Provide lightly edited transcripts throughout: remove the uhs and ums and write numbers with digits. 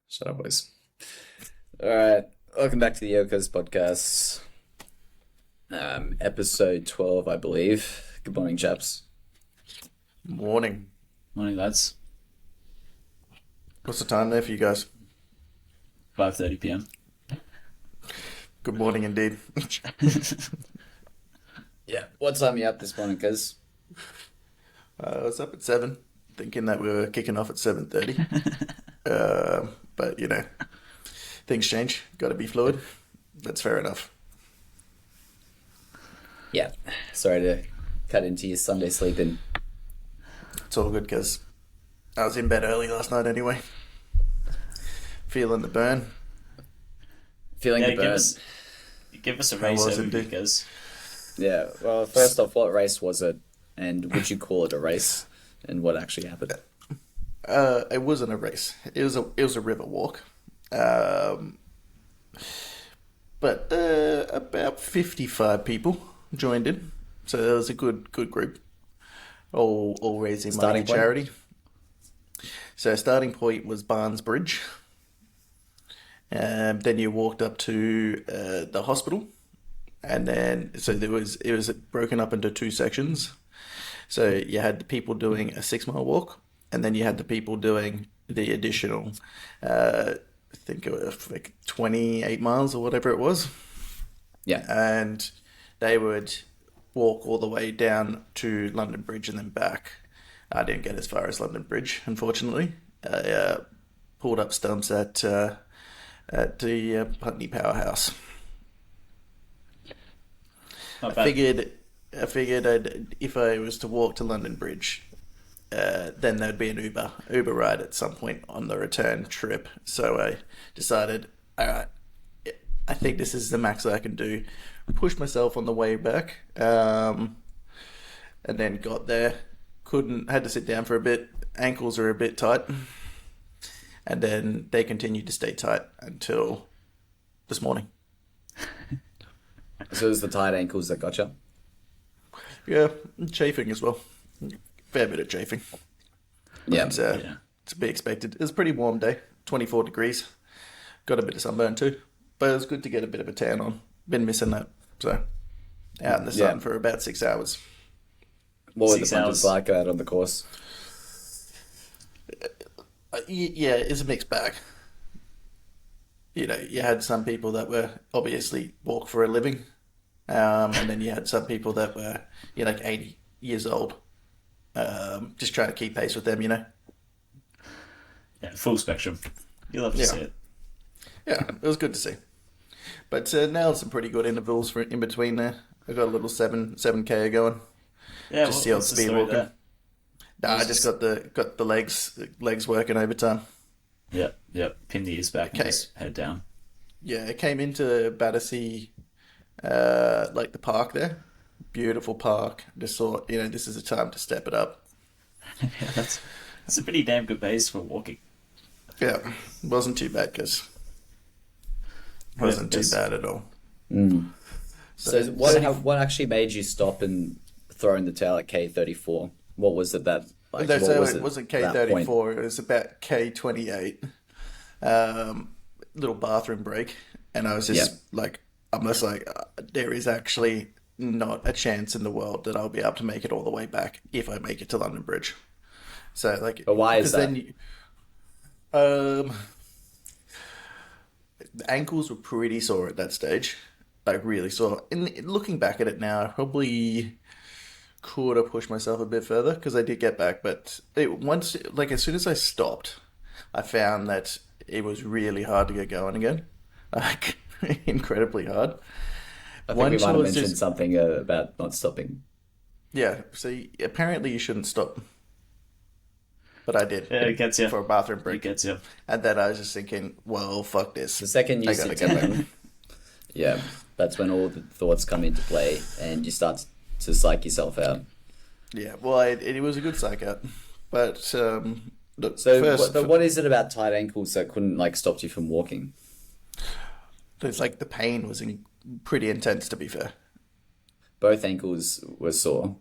Shut up, boys. All right, welcome back to the Yoko's podcast, episode 12, I believe. Good morning, chaps. Morning. Morning, lads. What's the time there for you guys? 5:30 p.m. Good morning indeed. Yeah, what time are you up this morning, cuz? I was up at 7, thinking that we were kicking off at 7:30. But, things change. Got to be fluid. That's fair enough. Yeah, sorry to cut into your Sunday sleeping. It's all good because I was in bed early last night anyway. Feeling the burn. Feeling Yeah, the burn. give us a How race was it, overview, dude? because Yeah, well, first off, what race was it? And would you call it a race? And what actually happened? It wasn't a race. It was a river walk. But about 55 people joined in, so it was a good group. All raising money Starting for point? charity. So starting point was Barnes Bridge. Then you walked up to the hospital, and then it was broken up into two sections. So you had the people doing a 6 mile walk, and then you had the people doing the additional, I think it was like 28 miles or whatever it was, Yeah, and they would walk all the way down to London Bridge and then back. I didn't get as far as London Bridge, unfortunately. I pulled up stumps at the Putney Powerhouse. not I bad. figured if I was to walk to London Bridge, then there'd be an Uber ride at some point on the return trip. So I decided, all right, I think this is the max I can do. Pushed myself on the way back, and then got there. Had to sit down for a bit. Ankles are a bit tight, and then they continued to stay tight until this morning. so it was the tight ankles that got you. Yeah, chafing as well. Fair bit of chafing. Yeah, It's, Yeah. it's to be expected. It was a pretty warm day, 24 degrees. Got a bit of sunburn too, but it was good to get a bit of a tan on. Been missing that, so out in the sun Yeah. for about 6 hours. what were the 6 hours. punches like out on the course? Yeah, it's a mixed bag. You had some people that were obviously walk for a living, and then you had some people that were like 80 years old, just trying to keep pace with them. Yeah, full spectrum. You love to Yeah. see it. Yeah, it was good to see. But nailed some pretty good intervals for in between there. I got a little 7K going. Yeah, Just the old what's the speed story walking. there? Nah, I Was just this- got the legs working overtime. Yep. Pin the ears back and Okay. just head down. Yeah, I came into Battersea, like the park there. Beautiful park. Just thought, this is a time to step it up. Yeah, that's a pretty damn good pace for walking. Yeah, wasn't too bad because wasn't too Yes. bad at all. So what actually made you stop and throw in the towel at K34? What was it that like? No, What so was it it wasn't that point? K34. It was about K28. Little bathroom break, and I was just Yeah. like, there is actually not a chance in the world that I'll be able to make it all the way back if I make it to London Bridge. So like, But why is because then that? the ankles were pretty sore at that stage, like really sore. And looking back at it now, I probably could have pushed myself a bit further because I did get back, but as soon as I stopped, I found that it was really hard to get going again, like incredibly hard. I think we Once might I have was mentioned just something about not stopping. yeah. So apparently you shouldn't stop, but I did Yeah, it gets you. for a bathroom It break, gets you. and then I was just thinking, well, fuck this. The second you I gotta sit get back. down, yeah, that's when all the thoughts come into play and you start to psych yourself out. Yeah, well, it was a good psych out, but look, So first, what is it about tight ankles that couldn't like stop you from walking? it's like the pain was pretty intense. To be fair, Both ankles were sore.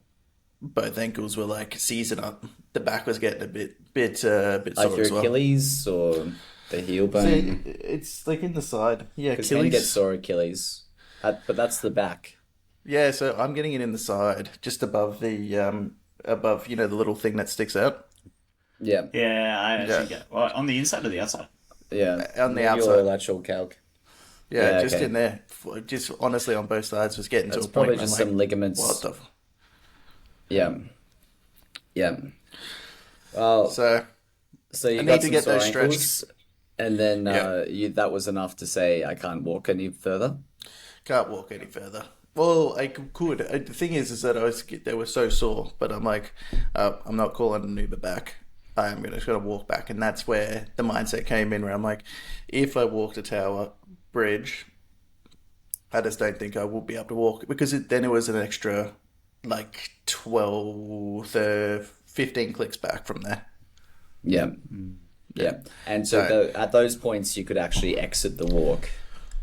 both ankles were like seizing up. The back was getting a bit Like sore your as well. Achilles or The heel See, bone. it's like in the side. Yeah, Because men get Achilles. sore Achilles. But that's the back. Yeah, so I'm getting it in the side, just above the above, the little thing that sticks out. Yeah. Yeah, I Yeah, actually get well on the inside or the outside. Yeah. on the Medial outside. lateral calc. Yeah, Yeah, just okay. in there. Just honestly on both sides was getting to That's a point probably where I'm just like, some what ligaments. the? Yeah. Yeah. Well, So so I you need got to some get sore those stretched. ankles, and then Yeah, that was enough to say I can't walk any further. can't walk any further. Well, I could. The thing is that they were so sore, but I'm like, I'm not calling an Uber back. Just gonna walk back, and that's where the mindset came in. Where I'm like, if I walk to Tower Bridge, I just don't think I will be able to walk because then it was an extra like 12, 15 clicks back from there. Yeah. Yeah. Yeah. And so So at those points, you could actually exit the walk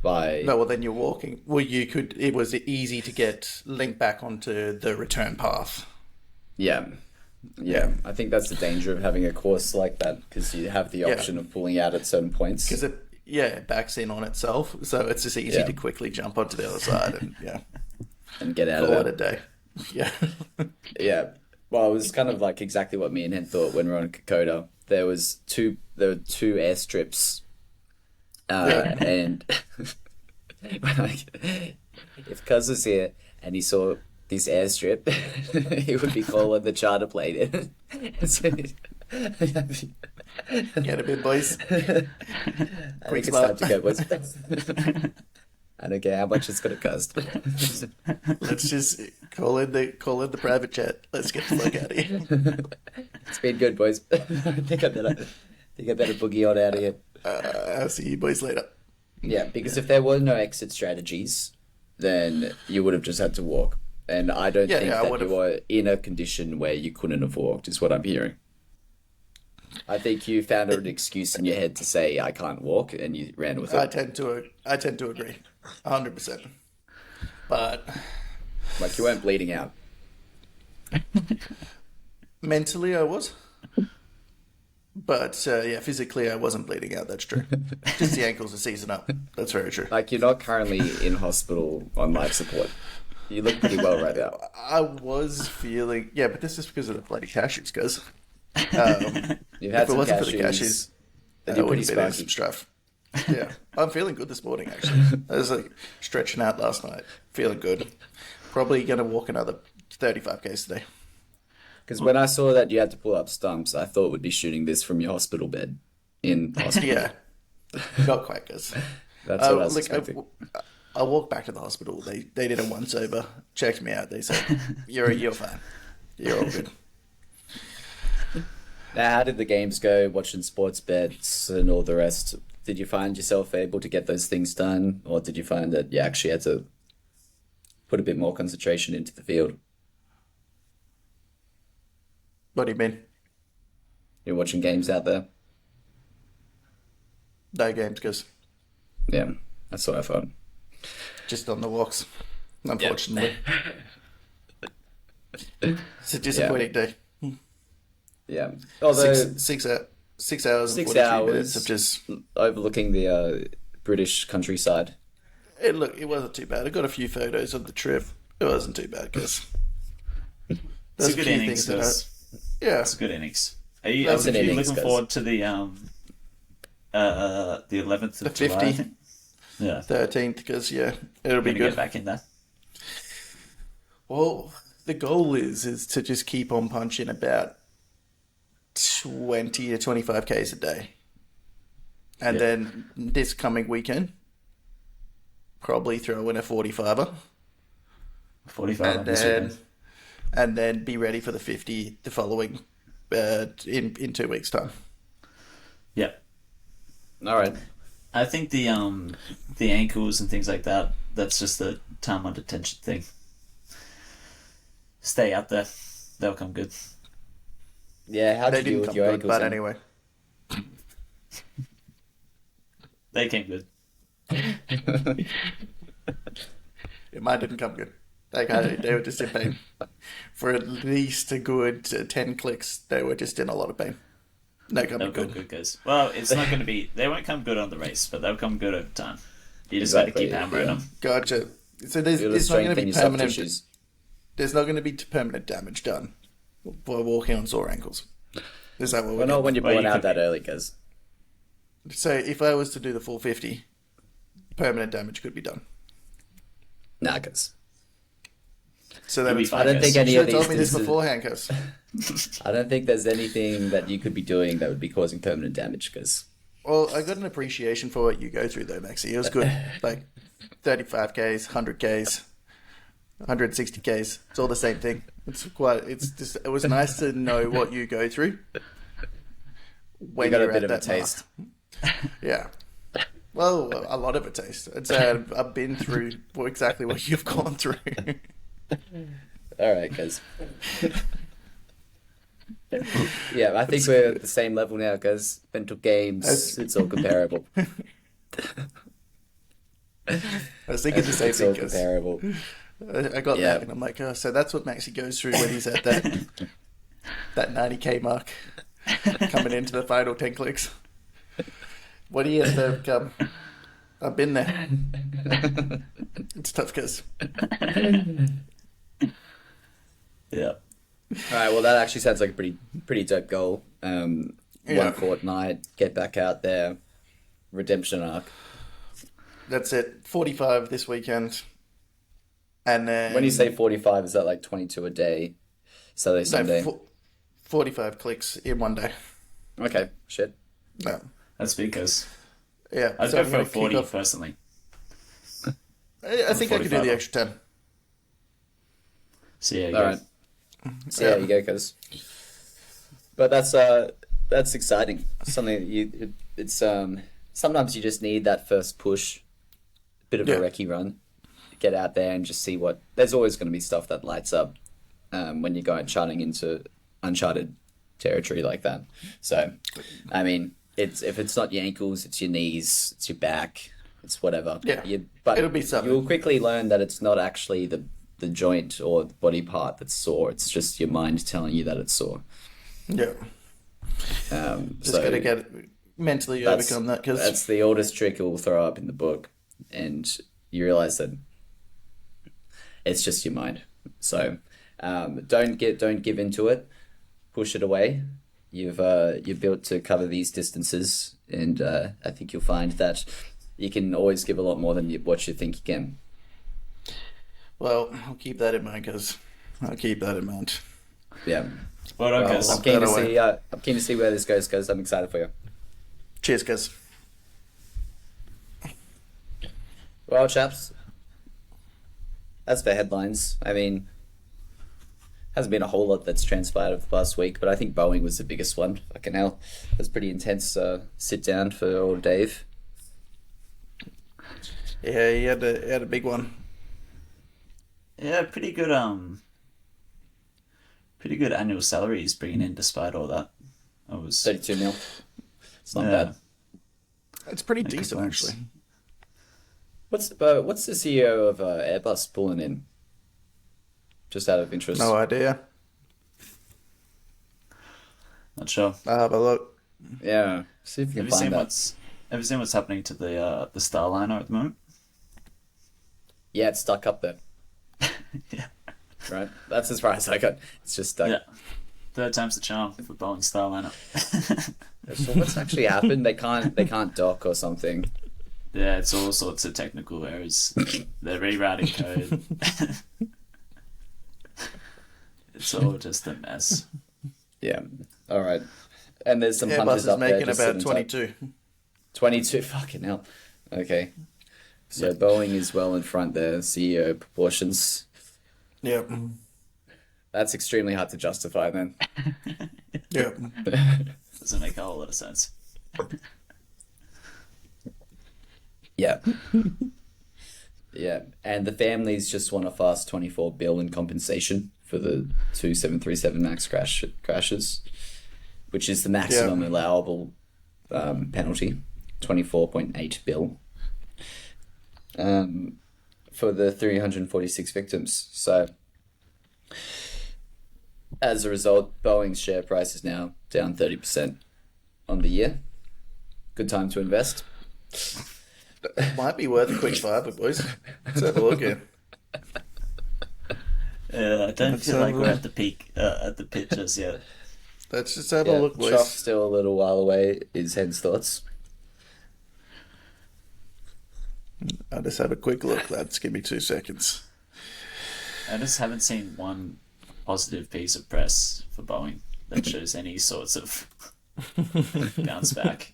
by. no, well then you're walking. Well, you could. It was easy to get linked back onto the return path. Yeah. Yeah, Yeah. I think that's the danger of having a course like that because you have the yeah, option of pulling out at certain points. because it backs in on itself, so it's just easy Yeah. to quickly jump onto the other side and And get out of call it there. a day. Yeah, Yeah. Well, it was kind of like exactly what me and Hen thought when we were on Kokoda. There were two airstrips, yeah. and like, if Cuz was here and he saw this airstrip, he would be calling the charter plane. So, Get a bit, boys. I Quick think it's time smart. to go, boys. I don't care how much it's gonna cost. Let's just call in the private jet. Let's get the fuck out of here. It's been good, boys. I think I better boogie on out of here. I'll see you boys later. Yeah, because if there were no exit strategies, then you would have just had to walk. And I don't Yeah, think yeah, I that would you have. were in a condition where you couldn't have walked, is what I'm hearing. I think you found an excuse in your head to say I can't walk, and you ran with I it. tend to agree, 100%. But Like you weren't bleeding out. mentally, I was. But yeah, physically, I wasn't bleeding out. That's true. Just the ankles are seizing up. That's very true. Like you're not currently in hospital on life support. You look pretty well right now. I was feeling, yeah, but this is because of the bloody cashews, guys. You've had If it some wasn't for the cashews. cashews, They I do would pretty have been in spiky. some stuff. Yeah, I'm feeling good this morning, actually. I was like stretching out last night, feeling good. Probably going to walk another 35Ks today. Because when I saw that you had to pull up stumps, I thought we'd be shooting this from your hospital bed in hospital. Yeah, not quite, guys. That's what I was Look, expecting. I walked back to the hospital. They did a once over, checked me out. They said, "You're fine. You're all good." Now, how did the games go? Watching sports bets and all the rest. Did you find yourself able to get those things done, or did you find that you actually had to put a bit more concentration into the field? What do you mean? You're watching games out there. No games, because Yeah, that's what I thought. just on the walks. Unfortunately, it's a disappointing day. Yeah. Although 6 hours and 6 43 minutes of hours just. overlooking the British countryside. Look, it wasn't too bad. I got a few photos of the trip. It wasn't too bad, because It's there's a good few innings. things that That's yeah. it's a good innings. Are you, That's an are you innings, looking guys. forward to the 11th The of July? 50. I think? Yeah, 13th, because yeah, it'll we're be gonna good. get back in there. Well, the goal is to just keep on punching about 20 to 25Ks a day. And Yeah. then this coming weekend, probably throw in a 45er. 45 And this then, weekend. and then be ready for the 50 the following, in 2 weeks' time. Yeah, All right. I think the ankles and things like that. That's just the time under tension thing. Stay out there. They'll come good. Yeah, how'd They you deal didn't with come your good, ankles? but then? anyway. They came good. Mine didn't come good. They were just in pain. For at least a good 10 clicks, they were just in a lot of pain. No, come They'll come good. good, guys. Well, it's not going to be. They won't come good on the race, but they'll come good over time. You just got to Exactly, keep hammering yeah. them. Gotcha. So You'll it's not going to strengthen be your soft permanent. tissues. There's not going to be permanent damage done by walking on sore ankles. Is that what Well, we're not when you're Well, born you out could that be. early, because So if I was to do the full 50, permanent damage could be done. nah, because So that You'll be it's fine. I don't think You any should of have these told me this things. beforehand, cuz. I don't think there's anything that you could be doing that would be causing permanent damage. Because Well, I got an appreciation for what you go through though, Maxie. It was good. Like 35Ks, 100Ks, 160Ks. It's all the same thing. It was nice to know what you go through when you got a you're bit at of a that mark. taste. Yeah. Well, a lot of a taste. I'd say I've been through exactly what you've gone through. All right, guys. Yeah, I think we're at the same level now, guys. Mental games, it's all comparable. I was thinking the same It's all thing, 'cause comparable. I got Yeah. that, and I'm like, oh, so that's what Maxie goes through when he's at that 90K mark, coming into the final 10 clicks. What do you have to overcome? I've been there. It's tough, cuz. Yeah. All right, well, that actually sounds like a pretty dope goal. Yeah. One fortnight, get back out there, redemption arc. That's it. 45 this weekend, and then When you say 45, is that like 22 a day, Saturday, Sunday? 45 clicks in one day. Okay, shit. No. That's because Yeah, I'd so go I'm for gonna a kick 40 off- personally. I think I could do 45. the extra 10. So yeah, you All go. right. See how you go, cuz. But that's exciting. Something that it's sometimes you just need that first push, bit of Yeah. a recce run, get out there and just see what. There's always going to be stuff that lights up when you're going charting into uncharted territory like that. So, I mean, if it's not your ankles, it's your knees, it's your back, it's whatever. Yeah. But It'll be something. you'll quickly learn that it's not actually the joint or the body part that's sore. It's just your mind telling you that it's sore. Yeah. Just So got to get mentally overcome that, because that's the oldest trick it will throw up in the book, and you realize that it's just your mind. So don't give into it. Push it away. You're built to cover these distances, and I think you'll find that you can always give a lot more than what you think you can. well, I'll keep that in mind, because I'll keep that in mind. Yeah. Well done, Well, guys. I'm keen to that away. see. I'm keen to see where this goes, guys. I'm excited for you. Cheers, guys. Well, chaps, as for headlines, I mean, hasn't been a whole lot that's transpired over the past week, but I think Boeing was the biggest one. Fucking hell, it was pretty intense sit down for old Dave. Yeah, he had a big one. Yeah, pretty good annual salary he's bringing in despite all that. I was 32 mil. It's not Yeah. bad. It's pretty No decent, complaints. actually. What's the CEO of Airbus pulling in? Just out of interest. No idea. not sure. But look, Yeah. See if you can find that. Have you seen what's happening to the Starliner at the moment? Yeah, it's stuck up there. Yeah. Right. That's as far as I got. It's just stuck. Yeah. Third time's the charm for Boeing Starliner. So what's actually happened? They can't dock or something. Yeah, it's all sorts of technical errors. They're rerouting code. It's all just a mess. Yeah. All right. And there's some Airbus hunters is up there making just about sitting tight. 22. 22. Fucking hell. Okay. So Boeing is well in front there. CEO proportions. Yeah. That's extremely hard to justify then. Yeah. Doesn't make a whole lot of sense. Yeah. Yeah. And the families just want a fast 24 bill in compensation for the two 737 MAX crashes, which is the maximum allowable penalty, 24.8 bill, for the 346 victims. So as a result, Boeing's share price is now down 30%. on the year. Good time to invest. Might be worth a quick fiver, boys. Let's have a look here. I don't feel like we're at the peak, at the pit just yet. Let's just have Yeah, a look, boys. Trough still a little while away is Hen's thoughts. I'll just have a quick look, lads. Give me 2 seconds. I just haven't seen one positive piece of press for Boeing that shows any sorts of bounce back.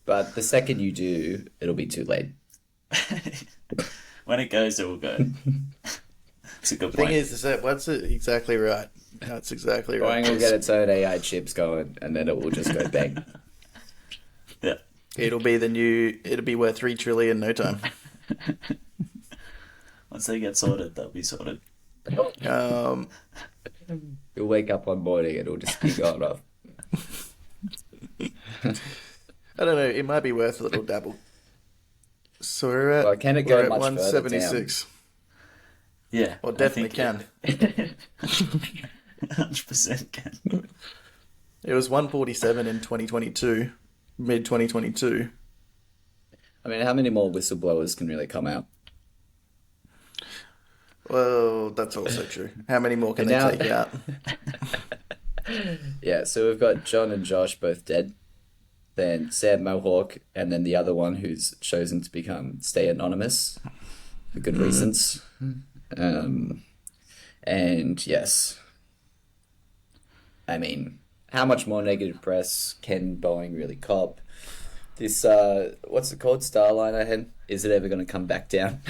But the second you do, it'll be too late. When it goes, it will go. It's a good Thing point. is that once it exactly right. That's exactly right. Boeing will get its own AI chips going, and then it will just go bang. Yeah. It'll be worth 3 trillion in no time. Once they get sorted, they'll be sorted. Um, You'll wake up one morning and it'll just be gone off. I don't know. It might be worth a little dabble. So we're at, Well, can it go we're at much further down? 176. Yeah. Well, I definitely think can. 100% can. It was 147 in 2022, mid 2022. I mean, how many more whistleblowers can really come out? Well, that's also true. How many more can And they now- take out? Yeah, so we've got John and Josh both dead. Then Sam Mohawk, and then the other one who's chosen to stay anonymous for good reasons. And yes, I mean, how much more negative press can Boeing really cop? This what's it called, Starliner head? Is it ever going to come back down?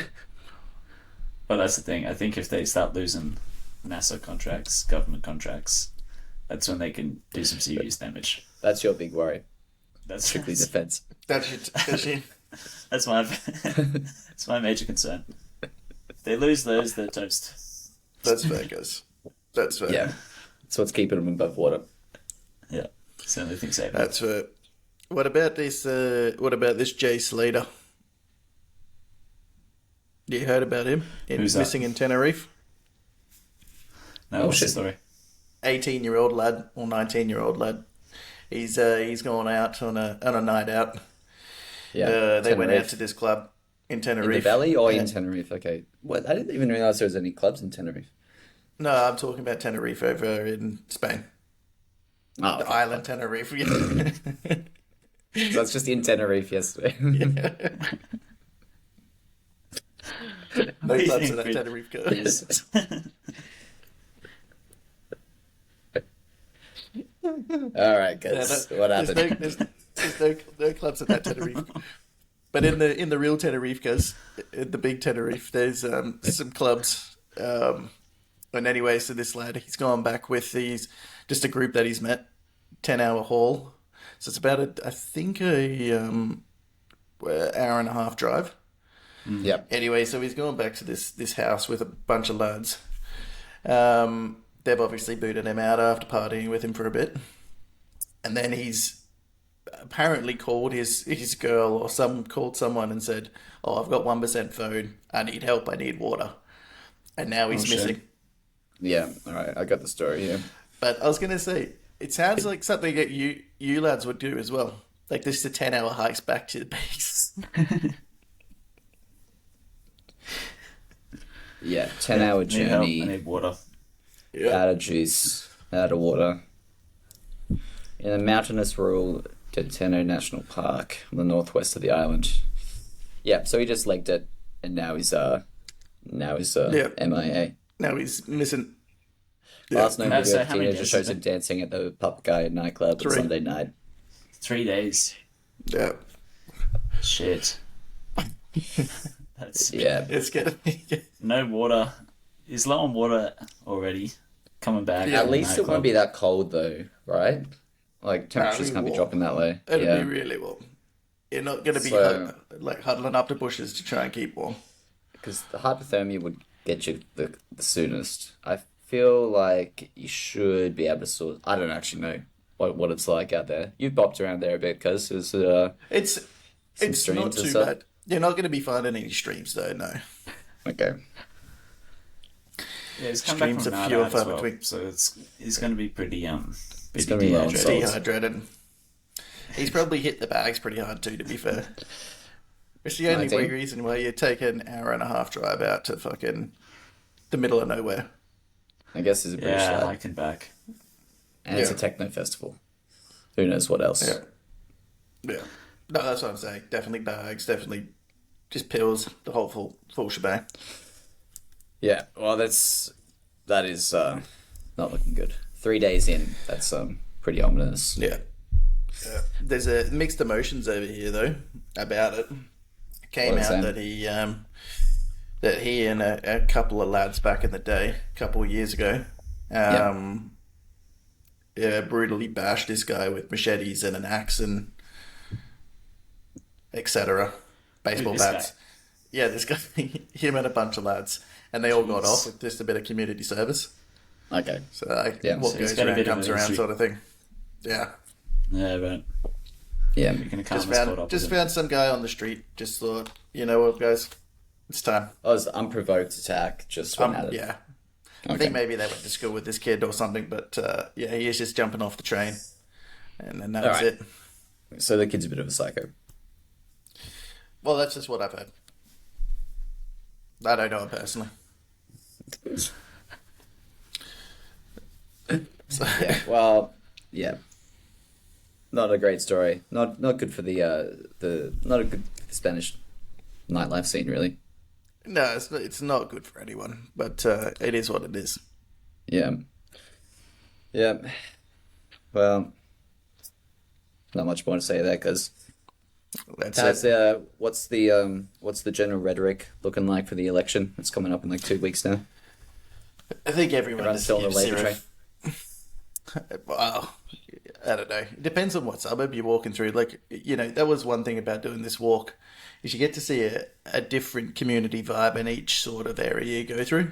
But that's the thing. I think if they start losing NASA contracts, government contracts, that's when they can do some serious damage. That's your big worry. That's Strictly defense. That's my major concern. If they lose those, they're toast. That's fair, guys. That's fair. Yeah, that's what's keeping them above water. Yeah, it's the only thing saving. That's fair. What about this? What about this Jay Slater? You heard about him? Who's that? Missing in Tenerife. No, Oh, what's the shit. story? 18-year-old lad or 19-year-old lad. He's gone out on a night out. Yeah, They went out Tenerife. to this club in Tenerife. In the valley or Yeah. in Tenerife? Okay. What? I didn't even realize there was any clubs in Tenerife. No, I'm talking about Tenerife over in Spain. Oh, The okay. island Tenerife. So that's just in Tenerife yesterday. No do you clubs think in that we- Tenerife goes. All right, guys. What happened? There's no clubs at that Tenerife. But in the real Tenerife, guys, in the big Tenerife, there's some clubs. And anyway, so this lad, he's gone back with just a group that he's met, 10-hour haul. So it's about I think a hour and a half drive. Yep. Anyway, so he's gone back to this house with a bunch of lads. They've obviously booted him out after partying with him for a bit. And then he's apparently called his girl or called someone and said, "Oh, I've got 1% phone. I need help. I need water." And now he's shit. missing. Yeah. All right. I got the story. Yeah. But I was going to say, it sounds like something that you lads would do as well. Like this is a 10-hour hikes back to the base. Yeah. 10-hour Need help. I journey. need water. Out of juice. Out of water. In a mountainous rural Deteno National Park on the northwest of the island. Yeah. So he just legged it, and now he's Yeah. MIA. Now he's missing. Last known So video of how many teenager days shows is him it? dancing at the Pub Guy nightclub on 3. Sunday night. 3 days. Yeah. Shit. That's Yeah. It's gonna be. no water. He's low on water already. Coming back. Yeah, At least it won't be that cold though, right? Like temperatures Nah, can't be warm. dropping that low. It'll Yeah. be really warm. You're not going to be So- huddling up to bushes to try and keep warm. Because the hypothermia would get you the soonest. I feel like you should be able to sort. I don't actually know what it's like out there. You've bopped around there a bit, cuz It's Some it's streams not and too stuff? bad. You're not going to be finding any streams though. No, okay. Yeah, he's come back Streams from of night few out and as far well, between. so he's going to be pretty It's gonna be dehydrated. long. dehydrated. He's probably hit the bags pretty hard too, to be fair. It's the only 19? reason why you take an hour and a half drive out to fucking the middle of nowhere. I guess he's a British Yeah, lad. I can back. And it's a Yeah. techno festival. Who knows what else? Yeah. Yeah. No, that's what I'm saying. Definitely bags, definitely just pills, the whole full shebang. Yeah, well, that is not looking good. 3 days in, that's pretty ominous. Yeah. Yeah. There's a mixed emotions over here though about it. It came What is out that? that he and a couple of lads back in the day, a couple of years ago, yeah, brutally bashed this guy with machetes and an axe and etc. Baseball This bats. guy? Yeah, this guy, him and a bunch of lads, and they all got Jeez. off with just a bit of community service. Okay. So like, Yeah. what So he's goes got a around bit of comes a around, history. sort of thing. Yeah, Yeah, but Yeah. you're gonna come just and caught found up just with him. found some guy on the street. Just thought, you know what, guys, it's time. I was unprovoked attack, just went at it. Yeah, I Okay. think maybe they went to school with this kid or something, but yeah, he is just jumping off the train, and then that was Alright. it. So the kid's a bit of a psycho. Well, that's just what I've heard. I don't know him personally. So, Yeah. Well, yeah. Not a great story. Not good for the not a good Spanish nightlife scene, really. no, it's not good for anyone, but it is what it is. Yeah. Yeah. Well, not much more to say there because That's it. what's the general rhetoric looking like for the election? It's coming up in like 2 weeks now. I think everyone Everyone's is still on the Labour train. Well, I don't know. It depends on what suburb you're walking through. Like, you know, that was one thing about doing this walk, is you get to see a different community vibe in each sort of area you go through.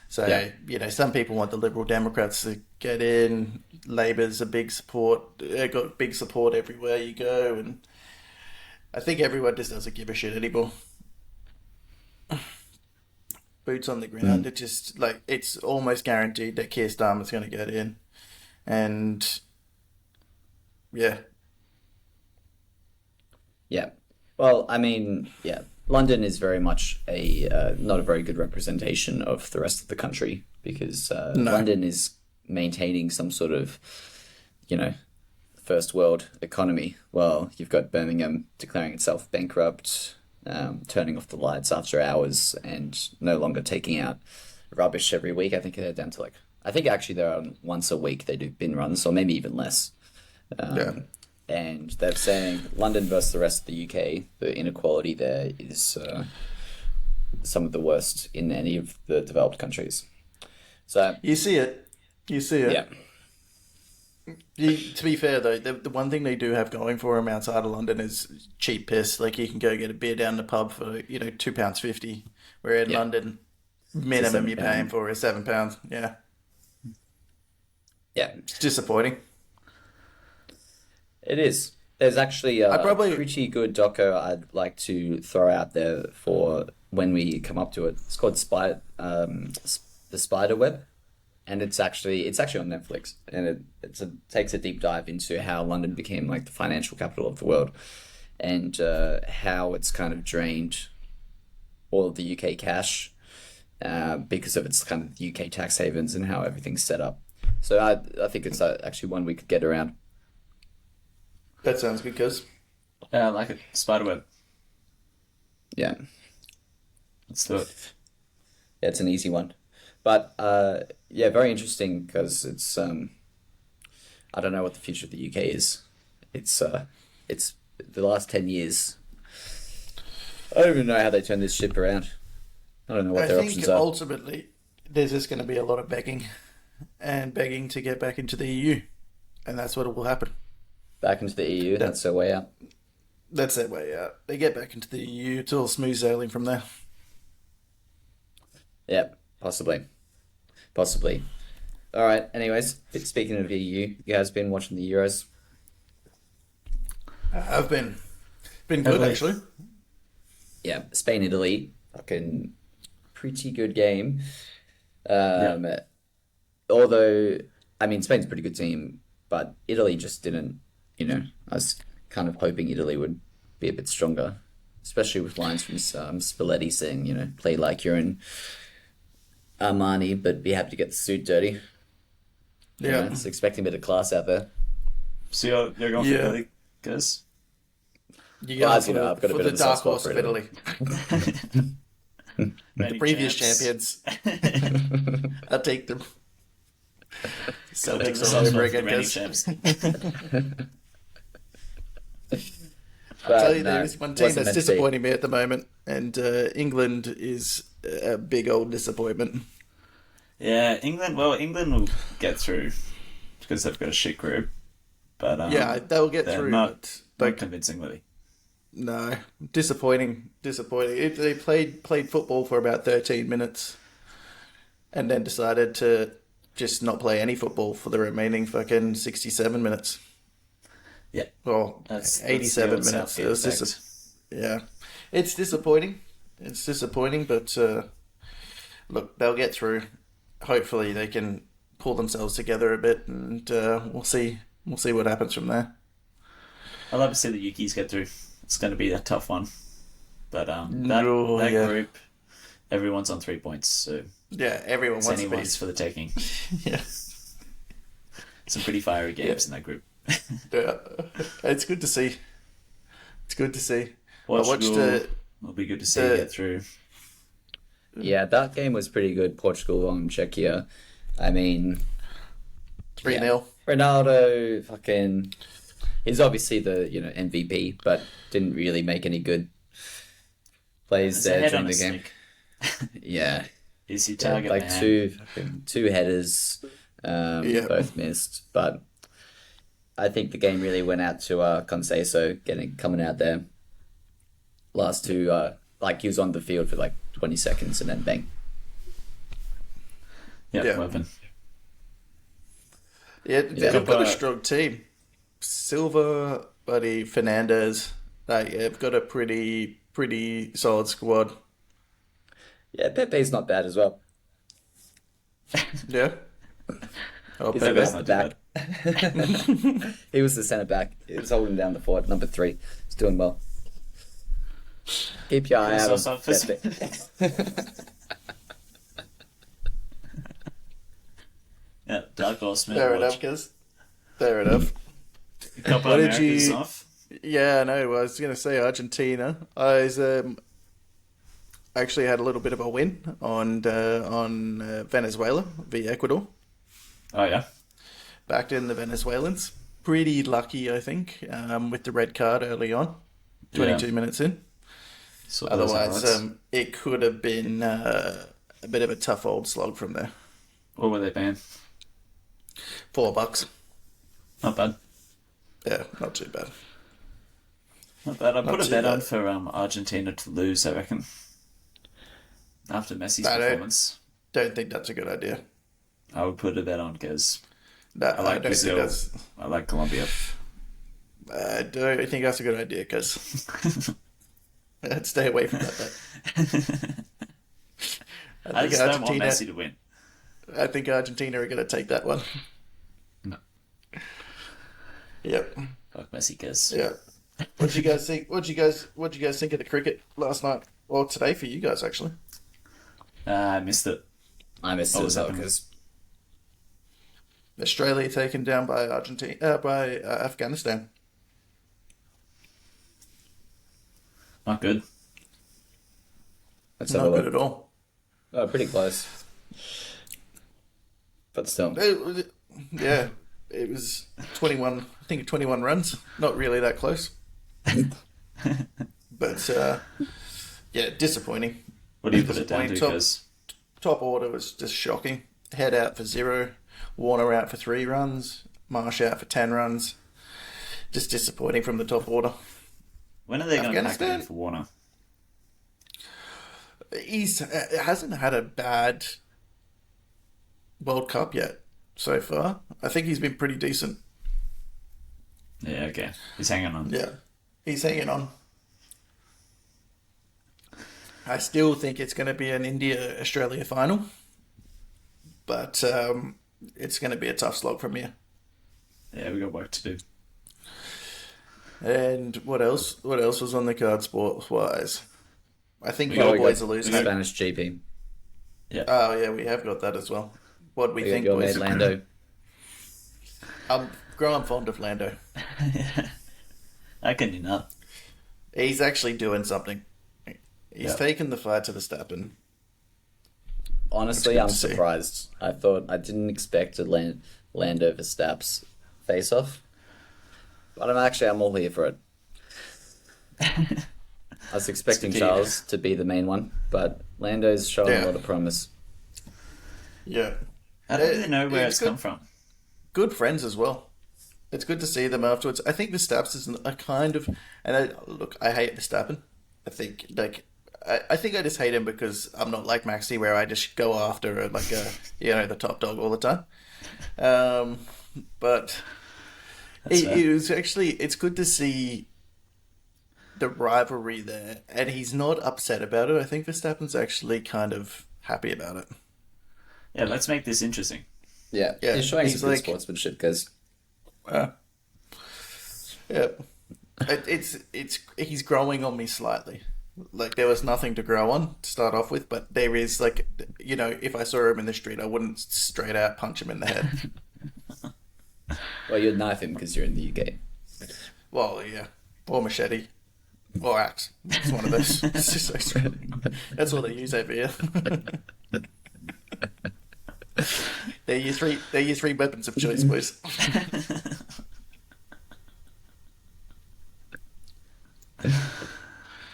So, Yeah. you know, some people want the Liberal Democrats to get in. Labour's a big support. They've got big support everywhere you go. And I think everyone just doesn't give a shit anymore. Boots on the ground. It just, like, it's almost guaranteed that Keir Starmer's going to get in. And yeah, Yeah. Well, I mean, yeah, London is very much a not a very good representation of the rest of the country because No. London is maintaining some sort of, you know, first world economy. Well, you've got Birmingham declaring itself bankrupt, turning off the lights after hours, and no longer taking out rubbish every week. I think they're down to like, I think actually they're on once a week they do bin runs, or maybe even less. yeah. And they're saying London versus the rest of the UK, the inequality there is some of the worst in any of the developed countries. So, You see it. You see it. yeah, To be fair though, the one thing they do have going for them outside of London is cheap piss. Like you can go get a beer down the pub for, you know, £2.50, where in Yeah. London, minimum you're £7. paying for is £7. Yeah, yeah, it's disappointing. it is. There's actually I a probably- pretty good doco I'd like to throw out there for when we come up to it. It's called The Spider Web, and it's actually on Netflix, and it takes a deep dive into how London became like the financial capital of the world, and how it's kind of drained all of the UK cash because of its kind of UK tax havens and how everything's set up. So I think it's actually one we could get around. That sounds good, cuz. Yeah, I like it. Spiderweb. Yeah. Let's do it. Yeah, it's an easy one, but yeah, very interesting because it's I don't know what the future of the UK is. It's the last 10 years. I don't even know how they turn this ship around. I don't know what I their think options are. ultimately there's just going to be a lot of begging and begging to get back into the EU, and that's what will happen. Back into the EU, that's their way out. That's their way out. They get back into the EU, it's all smooth sailing from there. Yeah, possibly, possibly. All right. Anyways, speaking of EU, you guys been watching the Euros? I've been good Have we? actually. Yeah, Spain, Italy, fucking pretty good game. Although, I mean, Spain's a pretty good team, but Italy just didn't, I was kind of hoping Italy would be a bit stronger, especially with lines from Spalletti saying, play like you're in Armani, but be happy to get the suit dirty. Yeah. It's expecting a bit of class out there. So you're going for Italy, guys? You Well, go as you know, I've got a bit the of a soft dark spot horse for of Italy. Italy. The previous champions. I'll take them. Celtics all over again, guys. I'll tell you, there is one team that's disappointing me at the moment, and England is a big old disappointment. Yeah, England. Well, England will get through because they've got a shit group. But yeah, they'll get through. Not convincingly. No, disappointing. They played football for about 13 minutes, and then decided to just not play any football for the remaining fucking 67 minutes. Yeah. Well, that's 87 minutes. It was just yeah. It's disappointing. But look, they'll get through. Hopefully they can pull themselves together a bit, and we'll see what happens from there. I'd love to see the Ukis get through. It's going to be a tough one. But that group, everyone's on 3 points, so yeah, everyone wants anyone's for the taking. Yeah. Some pretty fiery games in that group. Yeah. It's good to see. It'll be good to see get through. Yeah, that game was pretty good. Portugal on Czechia. I mean, 3-0. Ronaldo, fucking, he's obviously the MVP, but didn't really make any good plays there during the game. Yeah, is he target like man? two headers, both missed. But I think the game really went out to Conceição coming out there. Last two, he was on the field for like 20 seconds and then bang. Yeah, weapon. Yeah, they've got a strong team. Silva, Buddy, Fernandez. They've got a pretty solid squad. Yeah, Pepe's not bad as well. Yeah. Oh, Pepe's not back. He was the centre back. He was holding down the fort. Number 3. He's doing well. Keep your eye out on Pepe. Yeah, dark horse. Fair enough, guys. Fair enough. A couple of Americans off. Yeah, I know. I was going to say Argentina. I was actually had a little bit of a win on Venezuela via Ecuador. Oh yeah. Backed in the Venezuelans. Pretty lucky, I think, with the red card early on. 22 minutes in. So otherwise, it could have been a bit of a tough old slog from there. What were they paying? $4. Not bad. Yeah, not too bad. Not bad. I put a bet on for Argentina to lose, I reckon. After Messi's performance. Don't think that's a good idea. I would put a bet on because I like Brazil. I like Colombia. I don't think that's a good idea because I'd stay away from that. I just don't want Messi to win. I think Argentina are going to take that one. No. Yep. Fuck Messi, guys. Yeah. What did you guys think? What did you guys think of the cricket last night? Well, today for you guys actually. I missed it. I missed it as well because Australia taken down by Afghanistan. Not good. Not good at all. Oh, pretty close. But still. Yeah. It was 21, I think 21 runs. Not really that close. But, yeah, disappointing. What do you put it down to? Top order was just shocking. Head out for 0. Warner out for 3 runs. Marsh out for 10 runs. Just disappointing from the top order. When are they going to pack it in for Warner? He hasn't had a bad World Cup yet so far. I think he's been pretty decent. Yeah, okay. He's hanging on. Yeah, he's hanging on. I still think it's going to be an India-Australia final. But it's going to be a tough slog from here. Yeah, we got work to do. And what else? What else was on the card sports wise? I think We your got- We boys got are losing. Spanish GP. Yeah. Oh yeah, we have got that as well. What we We got think, your boys? mate Lando. I'm growing fond of Lando. How can you not? He's actually doing something. He's Yeah. taken the fight to Verstappen. Honestly, good I'm to see. surprised. I didn't expect to land over Staps face off, but I'm all here for it. I was expecting good to hear. Charles to be the main one, but Lando's showing Yeah. a lot of promise. Yeah, I don't really know where It's it's good. come from. good friends as well. It's good to see them afterwards. I think Verstappen is a kind of, and I hate Verstappen. I think I think I just hate him because I'm not like Maxi, where I just go after the top dog all the time. But That's fair. it's good to see the rivalry there, and he's not upset about it. I think Verstappen's actually kind of happy about it. Yeah, let's make this interesting. Yeah, Yeah, he's showing he's some good like- sportsmanship, guys. Yeah. He's growing on me slightly. Like there was nothing to grow on to start off with, but there is if I saw him in the street, I wouldn't straight out punch him in the head. Well, you'd knife him because you're in the UK. Well, yeah, or machete, or axe. It's one of those. It's just that's what they use over here. They're your three weapons of choice, boys.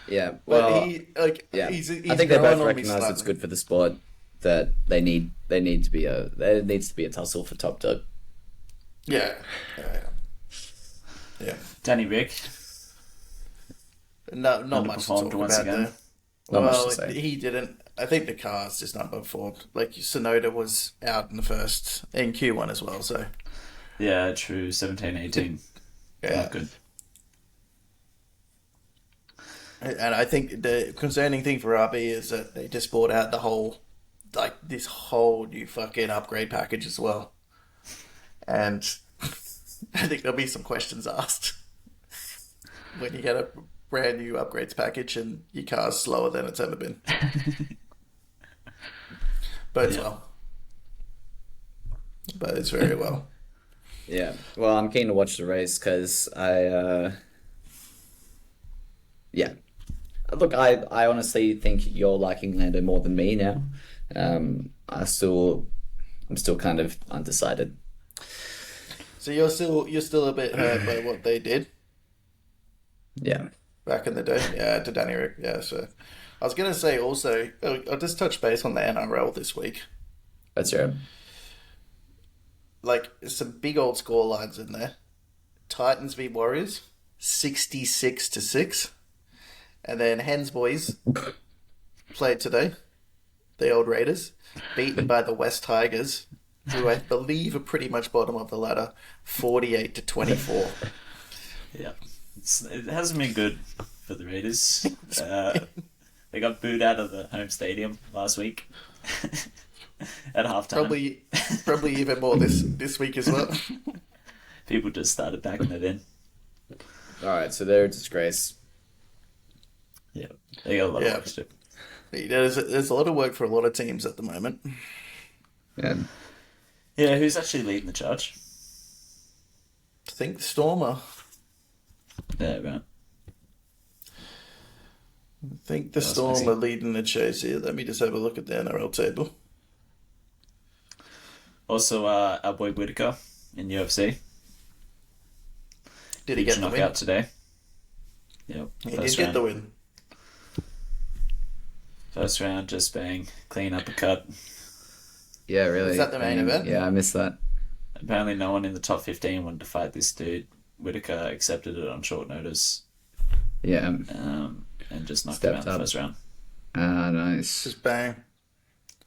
Yeah, But well, he's I think they growing both on me recognise it's slightly. good for the sport that there needs to be a tussle for top dog. Yeah. Danny Rick. No, not much to Underperformed talk once about again. there. Not much Well, to say. he didn't. I think the car's just underperformed. Like Sonoda was out in Q1 as well. So Yeah, true. 17, 18. yeah, Not good. and I think the concerning thing for RB is that they just bought out this whole new fucking upgrade package as well, and I think there'll be some questions asked when you get a brand new upgrades package and your car's slower than it's ever been. But Yeah. but it's very well. Yeah, well, I'm keen to watch the race because yeah. Look, I honestly think you're liking Lando more than me now. I'm still kind of undecided. So you're still a bit hurt by what they did Yeah, back in the day, yeah, to Danny Rick, yeah. So I was gonna say also, I'll just touch base on the NRL this week. that's right. Like some big old score lines in there. Titans v Warriors, 66-6, and then Hens boys played today. The old Raiders beaten by the West Tigers, who I believe are pretty much bottom of the ladder, 48-24. Yeah. It hasn't been good for the Raiders. They got booed out of the home stadium last week at halftime. Probably even more this week as well. People just started backing it in. All right, so they're a disgrace. Yeah. They got a lot Yeah. of work to do. There's a lot of work for a lot of teams at the moment. Yeah, Yeah, who's actually leading the charge? I think Stormer. Yeah, right. I think the That's Storm messy. are leading the chase here. Let me just have a look at the NRL table. Also, our boy Whitaker in UFC. Did he Huge get the win? knockout today. Yep. He did First get round. the win. First round, just bang, clean uppercut. yeah, really. Is that the main event? Yeah, I missed that. Apparently, no one in the top 15 wanted to fight this dude. Whitaker accepted it on short notice, Yeah, and just knocked him out Stepped in the up. first round. nice. Just bang,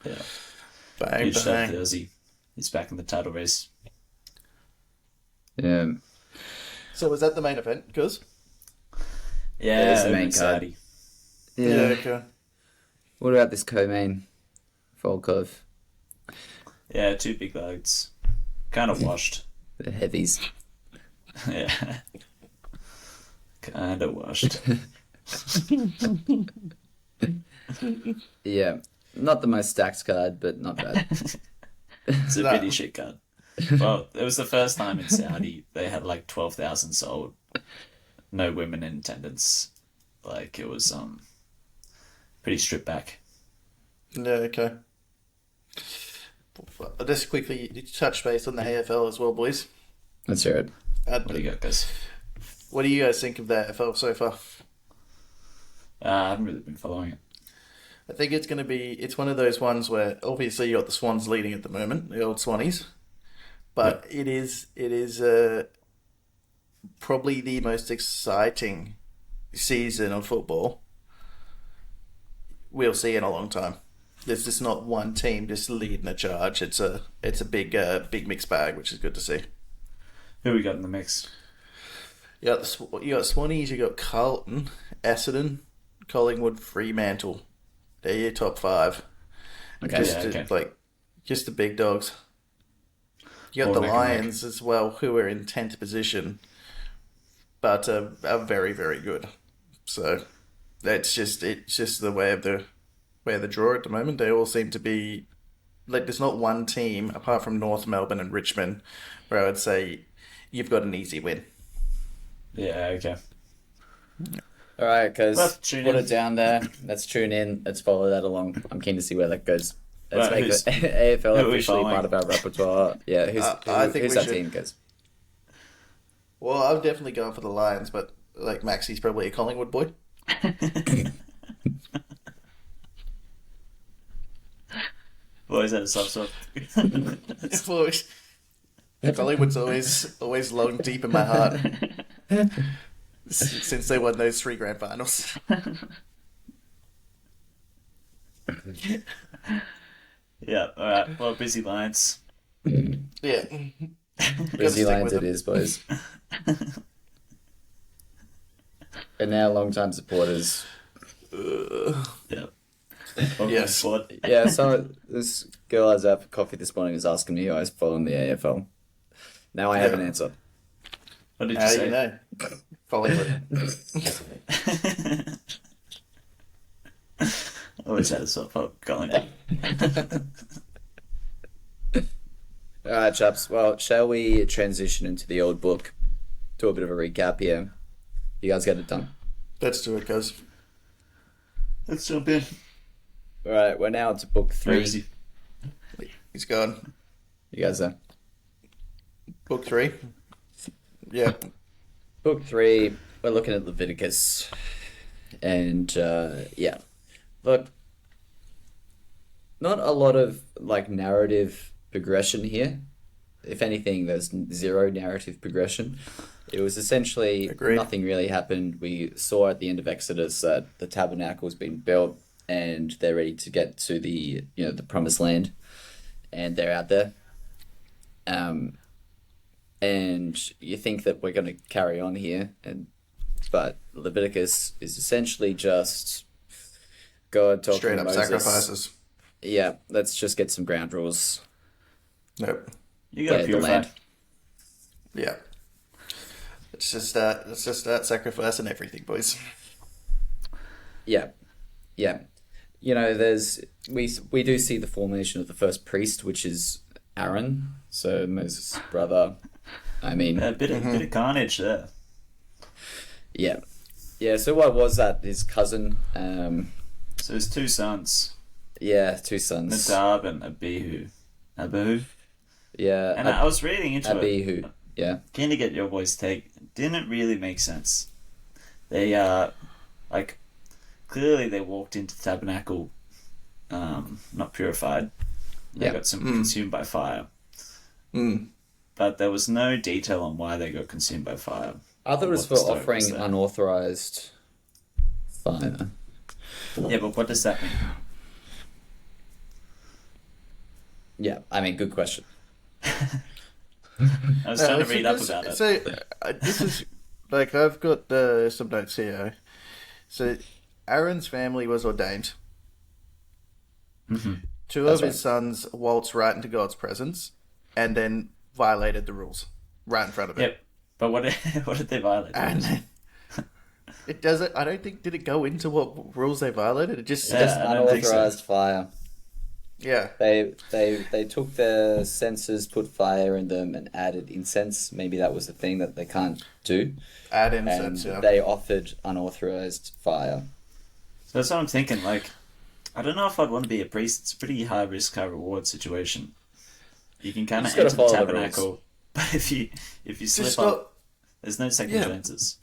Yeah. bang, Huge stuff for bang. Ozzy. He's back in the title race. Yeah, So was that the main event? Because Yeah, is the over main in card. Saudi. yeah. okay. What about this co-main? Volkov, Yeah, two big loads. Kind of washed. the heavies. Yeah. Kinda washed. Yeah, not the most stacked card, but not bad. It's a No. pretty shit card. Well, it was the first time in Saudi they had like 12,000 sold. No women in attendance. Like it was pretty stripped back. Yeah, okay. Just quickly touch base on the AFL as well, boys. Let's hear it. What do you got, guys? What do you guys think of the AFL so far? I haven't really been following it. I think it's going to be, it's one of those ones where obviously you got the Swans leading at the moment, the old Swannies, but it is probably the most exciting season of football we'll see in a long time. There's just not one team just leading the charge. It's a big mixed bag, which is good to see. Who we got in the mix? You got Swannies, you got Carlton, Essendon, Collingwood, Fremantle. They're your top five. Okay. Just the big dogs. You got Or the neck and neck. Lions as well, who are in 10th position, but are very, very good. So it's just the way of the draw at the moment. They all seem to be like there's not one team apart from North Melbourne and Richmond where I would say you've got an easy win. Yeah, okay. All right, guys, Well, tune put in. it down there. Let's tune in. Let's follow that along. I'm keen to see where that goes. Let's Right, make who's- the AFL who are we officially following? part of our repertoire. Yeah, I think who's we that should- team, guys? Well, I'm definitely going for the Lions, but like Maxi's probably a Collingwood boy. Boys had a soft spot. Always- Collingwood's always long deep in my heart since they won those 3 grand finals. Yeah, alright. Well, busy Lions. Yeah. Busy stick Lions with it them. is, boys. And now long-time supporters. Yeah. Welcome Yes. Squad. Yeah, so this girl I was out for coffee this morning was asking me who I was following the AFL. Now I have an answer. What did you How do say? you know? Collingwood. Always had a soft spot. Collingwood. All right, chaps. Well, shall we transition into the old book? Do a bit of a recap here. You guys get it done. Let's do it, cuz. Let's jump in. All right, we're now to book Where 3. is he? He's gone. You guys there? Book 3. Yeah. Book 3, we're looking at Leviticus. And, yeah. Look, not a lot of, like, narrative progression here. If anything, there's 0 narrative progression. It was essentially Agreed. nothing really happened. We saw at the end of Exodus that the tabernacle's been built and they're ready to get to the promised land, and they're out there. And you think that we're going to carry on here, but Leviticus is essentially just God talking Straight to up Moses. sacrifices. Yeah, let's just get some ground rules. Nope. You got Yeah, the purified. land. Yeah. Let's just start sacrificing everything, boys. Yeah, yeah. We do see the formation of the first priest, which is Aaron, so Moses' brother. I mean, A bit of carnage there. yeah, yeah. So what was that? His cousin. So his 2 sons, Yeah, 2 sons. Nadab and Abihu. Abihu. Yeah, And I was reading into it. Abihu. Yeah, Keen to get your boys' take. Didn't really make sense. They like clearly they walked into the tabernacle not purified. They Yeah. got some consumed by fire. Mm. But there was no detail on why they got consumed by fire. I thought it was What for the story offering was there. unauthorized fire. Yeah, but what does that mean? Yeah, I mean, good question. I was trying to read up about it. So this is like I've got some notes here. So Aaron's family was ordained. Mm-hmm. 2 That's of his right. sons waltzed right into God's presence, and then violated the rules right in front of him. Yep. But what what did they violate? And then, It doesn't. I don't think did it go into what rules they violated. It just Yeah. Just I don't think so. unauthorized fire. yeah. They took the censers, put fire in them, and added incense. Maybe that was the thing that they can't do. Add And incense. Yeah. they offered unauthorized fire. So that's what I'm thinking. Like, I don't know if I'd want to be a priest. It's a pretty high risk, high reward situation. You can kind of You just enter gotta the follow the rules. tabernacle, but if you slip Just up, not. there's no second Yeah. chances.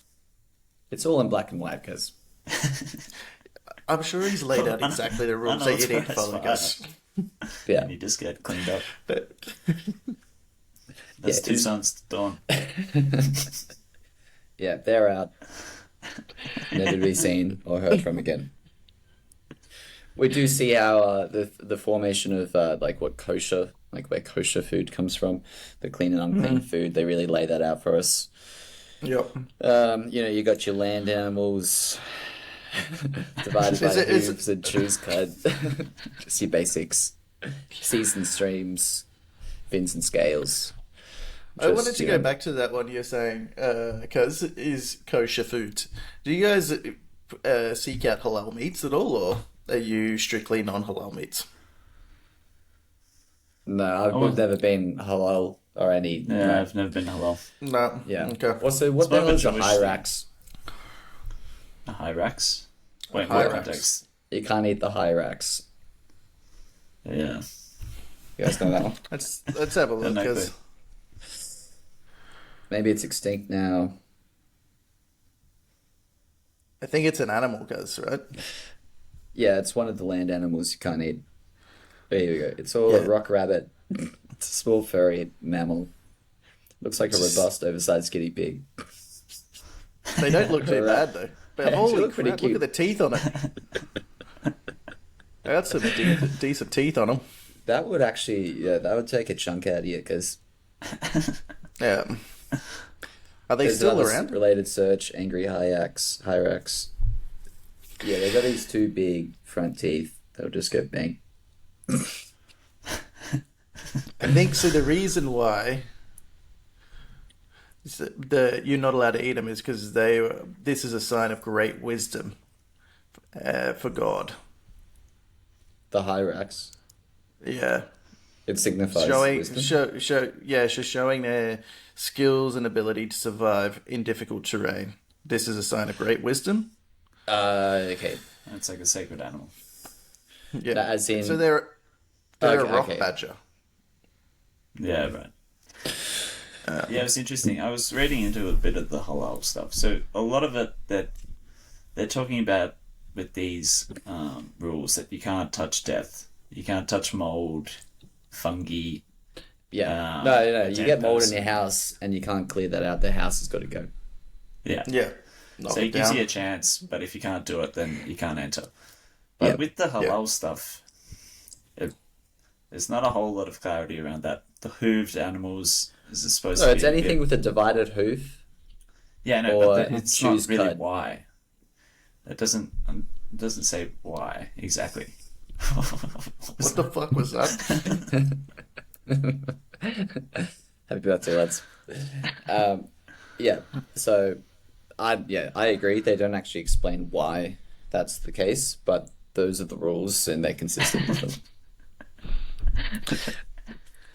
It's all in black and white, because I'm sure he's laid out exactly the rules that you need to follow, Unauthorized guys. yeah. And you just get cleaned up. But That's Yeah, two it's- sons to dawn. Yeah, they're out. Never to be seen or heard from again. We do see how the formation of like what kosher, like where kosher food comes from, the clean and unclean food. They really lay that out for us. yep. You got your land animals divided by Is it- hooves and shoes cut. Just your basics. Seas and streams, fins and scales. I Just, wanted to you go know, back to that one you're saying, because it is kosher food. Do you guys seek out halal meats at all, or are you strictly non-halal meats? No, Oh. we've never been halal or any. Yeah, I've never been halal. No. Yeah. Okay. What the more of hell a is a Jewish hyrax? A Hyrax? Wait, Hyrax. what context? You can't eat the hyrax. Yeah. You guys know that one? Let's have a look, No because clue. Maybe it's extinct now. I think it's an animal, guys, right? Yeah, it's one of the land animals you can't eat. There you go. It's all a Yeah. rock rabbit. It's a small furry mammal. Looks like a robust, oversized guinea pig. They don't look too bad, though. But They holy look pretty crap, look cute. at the teeth on it. They got some decent teeth on them. That would actually, yeah, that would take a chunk out of you because Yeah. Are they there's still another around? related search, angry hyrax. Yeah, they've got these two big front teeth that'll just go bang. I think so. The reason why is that you're not allowed to eat them is because this is a sign of great wisdom for God. The hyrax. Yeah, It signifies showing wisdom. showing their skills and ability to survive in difficult terrain. This is a sign of great wisdom. Okay. It's like a sacred animal. Yeah, As in- so they're Okay, a rock okay. badger. Yeah, right. Yeah, it's interesting. I was reading into a bit of the halal stuff. So a lot of it that they're talking about with these rules that you can't touch death, you can't touch mold, fungi. Yeah. Ah, No. a You dead get mold in person. your house and you can't clear that out. The house has got to go. Yeah. Yeah, knock So it it gives down. you a chance, but if you can't do it, then you can't enter. But Yeah. with the halal stuff, there's not a whole lot of clarity around that. The hooved animals is supposed No, to it's be a anything bit- with a divided hoof. Yeah, no, or but it's not shoes really cut. why. It doesn't say why exactly. What the fuck was that? Happy birthday, lads. Yeah. So, I agree. They don't actually explain why that's the case, but those are the rules, and they're consistent with them.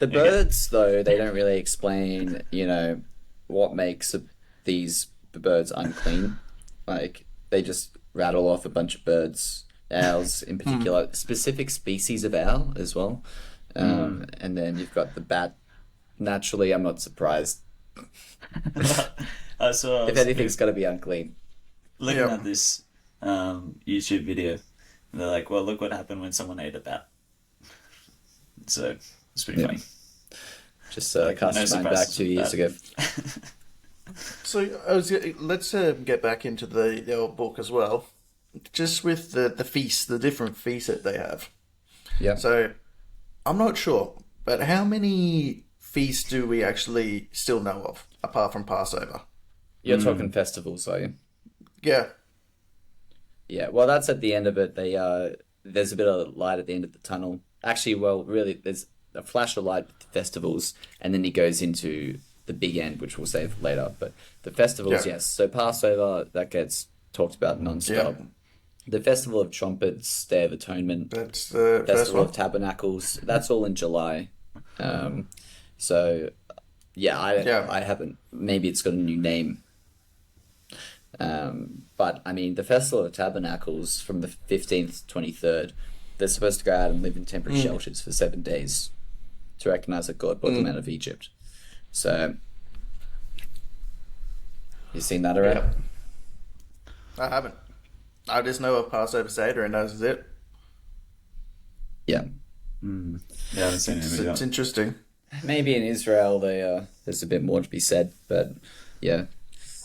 The birds, though, they don't really explain, what makes these birds unclean. Like, they just rattle off a bunch of birds, owls in particular, specific species of owl as well. And then you've got the bat. Naturally, I'm not surprised. I saw. If anything's got to be unclean. looking Yeah. at this YouTube video, and they're like, "Well, look what happened when someone ate a bat." So it's pretty Yeah. funny. Just No cast your mind back surprises 2 years with ago. So let's get back into the old book as well. Just with the feasts, the different feasts that they have. Yeah. So I'm not sure, but how many feasts do we actually still know of apart from Passover? You're talking festivals, are you? Yeah, Yeah. Well, that's at the end of it. There's a bit of light at the end of the tunnel. Actually, well, really, there's a flash of light with the festivals, and then he goes into the big end, which we'll save later. But the festivals, Yeah. yes. So Passover, that gets talked about Yeah, non-stop. The Festival of Trumpets, Day of Atonement, that's the first Festival one. of Tabernacles, that's all in July. Um, so yeah, Yeah. I haven't. Maybe it's got a new name. But I mean, the Festival of Tabernacles from the 15th to 23rd, they're supposed to go out and live in temporary shelters for 7 days to recognize that God brought them out of Egypt. So you seen that already? Yeah. I haven't. I just know of Passover Seder, and that's it. Yeah. Yeah, I haven't seen any of It's that. interesting. Maybe in Israel they there's a bit more to be said, but yeah,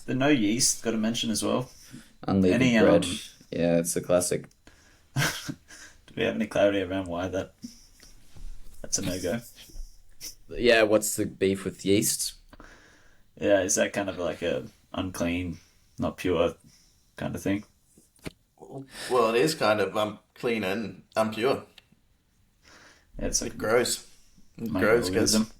The no yeast got to mention as well. unleavened Any bread. Yeah, it's a classic. do we have any clarity around why that's a no go? Yeah, what's the beef with yeast? Yeah, is that kind of like a unclean, not pure kind of thing? Well, it is kind of clean and impure. Yeah, it's like Gross. Gross, because microorganism.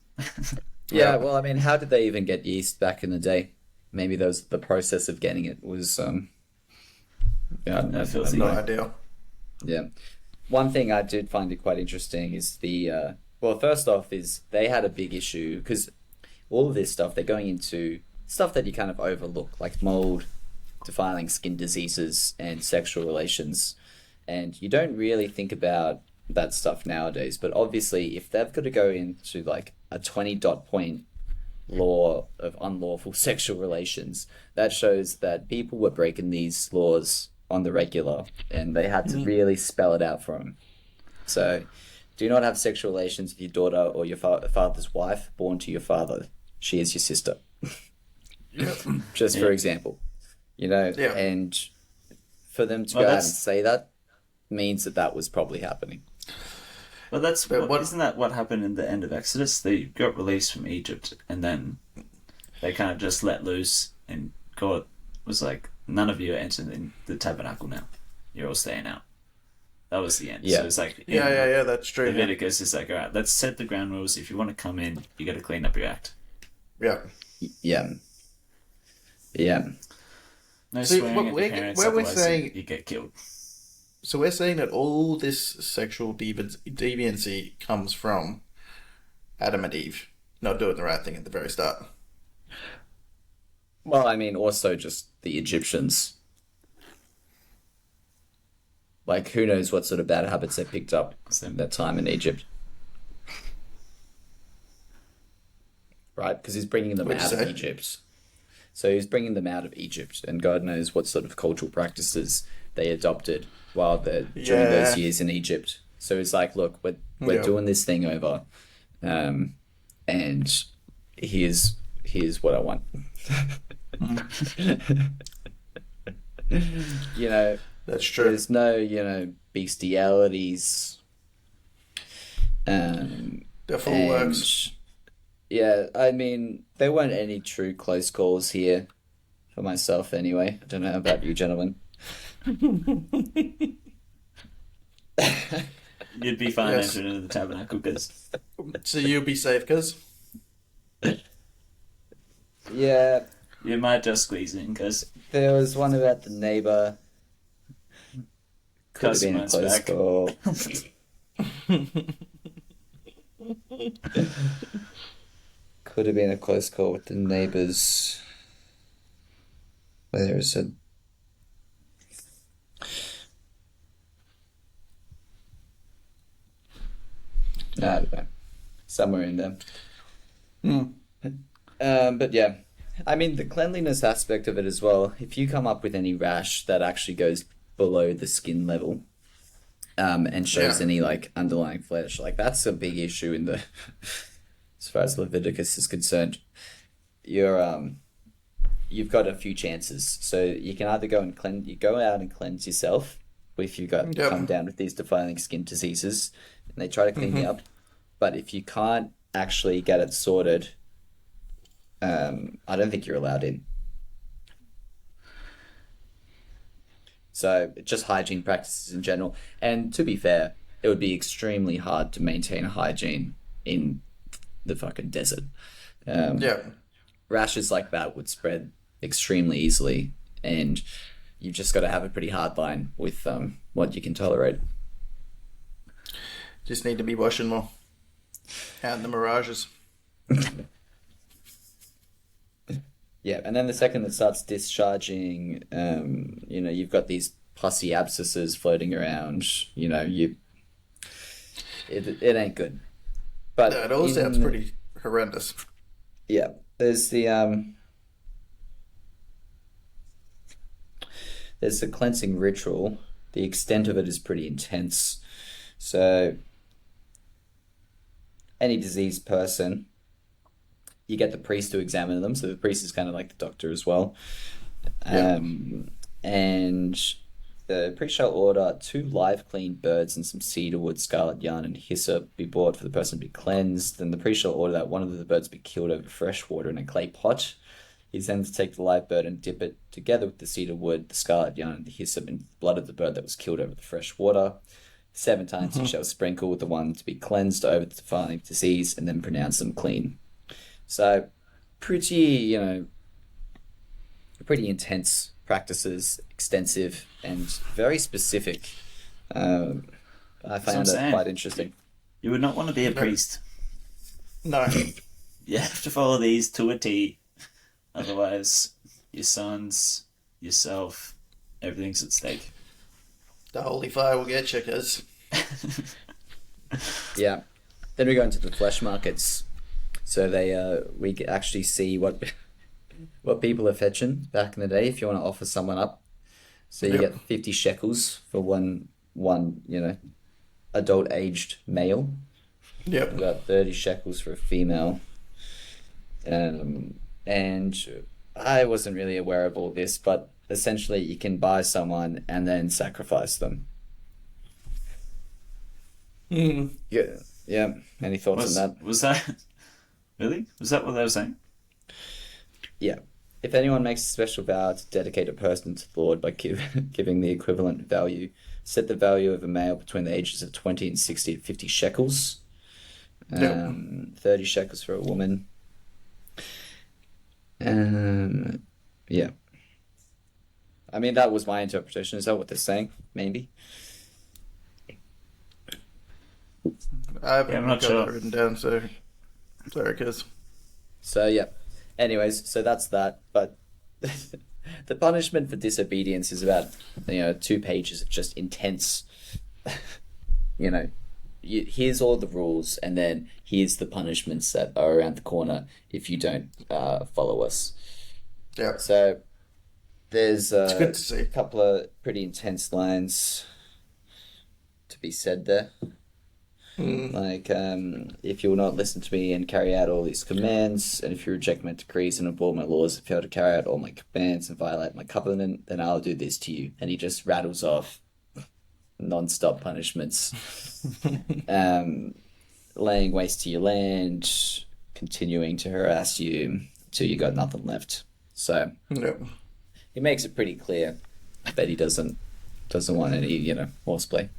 Yeah, Yeah. well, I mean, how did they even get yeast back in the day? Maybe those the process of getting it was yeah, I don't know. I feel I no think- like- idea. Yeah. One thing I did find it quite interesting is the well, first off is they had a big issue because all of this stuff they're going into stuff that you kind of overlook, like mold, defiling skin diseases, and sexual relations, and you don't really think about that stuff nowadays. But obviously, if they've got to go into like a 20 dot point law of unlawful sexual relations, that shows that people were breaking these laws on the regular, and they had to really spell it out for them. So, do not have sexual relations with your daughter or your father's wife born to your father. She is your sister. Yep. Just for example, Yeah. and for them to Well, go out and that's- say that means that that was probably happening. Well, that's But what- isn't that what happened in the end of Exodus? They got released from Egypt, and then they kind of just let loose, and God was like, "None of you are entering the tabernacle now. You're all staying out." That was the end. Yeah. So it's like Yeah, that's true. Yeah. Leviticus is like, all right, let's set the ground rules. If you want to come in, you got to clean up your act. Yeah. Yeah, yeah, No See, swearing what at we're- your parents, where we're otherwise saying- you get killed. So we're saying that all this sexual deviancy comes from Adam and Eve not doing the right thing at the very start. Well, I mean, also just the Egyptians. Like, who knows what sort of bad habits they picked up in that time in Egypt. Right? Because he's bringing them What'd you out of say? Egypt. So he's bringing them out of Egypt, and God knows what sort of cultural practices they adopted while they're during those Yeah. years in Egypt. So it's like, look, we're Yeah. doing this thing over, and here's what I want. You know, That's true. there's no, bestialities. The full And works. yeah, I mean, there weren't any true close calls here for myself anyway. I don't know about you gentlemen. You'd be fine Yes. entering into the tabernacle because So you'll be safe, cuz. Yeah, you might just squeeze in because there was one about the neighbor. Could have been a Customer's close back. call. Could have been a close call with the neighbors. Whether it's a no, I don't know. Somewhere in there. But yeah, I mean the cleanliness aspect of it as well. If you come up with any rash that actually goes below the skin level, and shows Yeah. any like underlying flesh, like that's a big issue in the as far as Leviticus is concerned. You've got a few chances, so you can either go out and cleanse yourself if you got Yep. come down with these defiling skin diseases, and they try to clean you up. But if you can't actually get it sorted, I don't think you're allowed in. So just hygiene practices in general. And to be fair, it would be extremely hard to maintain hygiene in the fucking desert. Yeah. Rashes like that would spread extremely easily. And you've just got to have a pretty hard line with what you can tolerate. Just need to be washing more out in the mirages. Yeah, and then the second that starts discharging, you've got these pussy abscesses floating around. It ain't good. But No, it all sounds pretty horrendous. yeah, there's the cleansing ritual. The extent of it is pretty intense. So any diseased person, you get the priest to examine them. So the priest is kind of like the doctor as well. Yeah. And the priest shall order 2 live clean birds and some cedar wood, scarlet yarn, and hyssop be brought for the person to be cleansed. Then the priest shall order that one of the birds be killed over fresh water in a clay pot. He's then to take the live bird and dip it together with the cedar wood, the scarlet yarn, and the hyssop in the blood of the bird that was killed over the fresh water. 7 times he shall sprinkle the one to be cleansed over the defiling disease, and then pronounce them clean. So, pretty intense practices, extensive and very specific. I found it quite interesting. You would not want to be a priest. No. You have to follow these to a T. Otherwise, your sons, yourself, everything's at stake. The holy fire will get you, cuz. Yeah. Then we go into the flesh markets. So we actually see what people are fetching back in the day if you want to offer someone up. So you get 50 shekels for one adult aged male. Yep. About 30 shekels for a female. And I wasn't really aware of all this, but essentially you can buy someone and then sacrifice them. Mm. Yeah. Any thoughts on that? Was that really? Was that what they were saying? Yeah. If anyone makes a special vow to dedicate a person to the Lord by giving the equivalent value, set the value of a male between the ages of 20 and 60 at 50 shekels. 30 shekels for a woman. Yeah. I mean, that was my interpretation. Is that what they're saying? Maybe. I haven't I'm not got sure. it written down, so sorry, cuz. So, yeah. Anyways, so that's that. But the punishment for disobedience is about, 2 pages of just intense, here's all the rules, and then here's the punishments that are around the corner if you don't follow us. Yeah. So there's It's good to see. a couple of pretty intense lines to be said there. Like, if you will not listen to me and carry out all these commands, and if you reject my decrees and abhor my laws and fail to carry out all my commands and violate my covenant, then I'll do this to you. And he just rattles off non-stop punishments. Laying waste to your land, continuing to harass you till you got nothing left. So Yep. he makes it pretty clear that he doesn't want any, horseplay.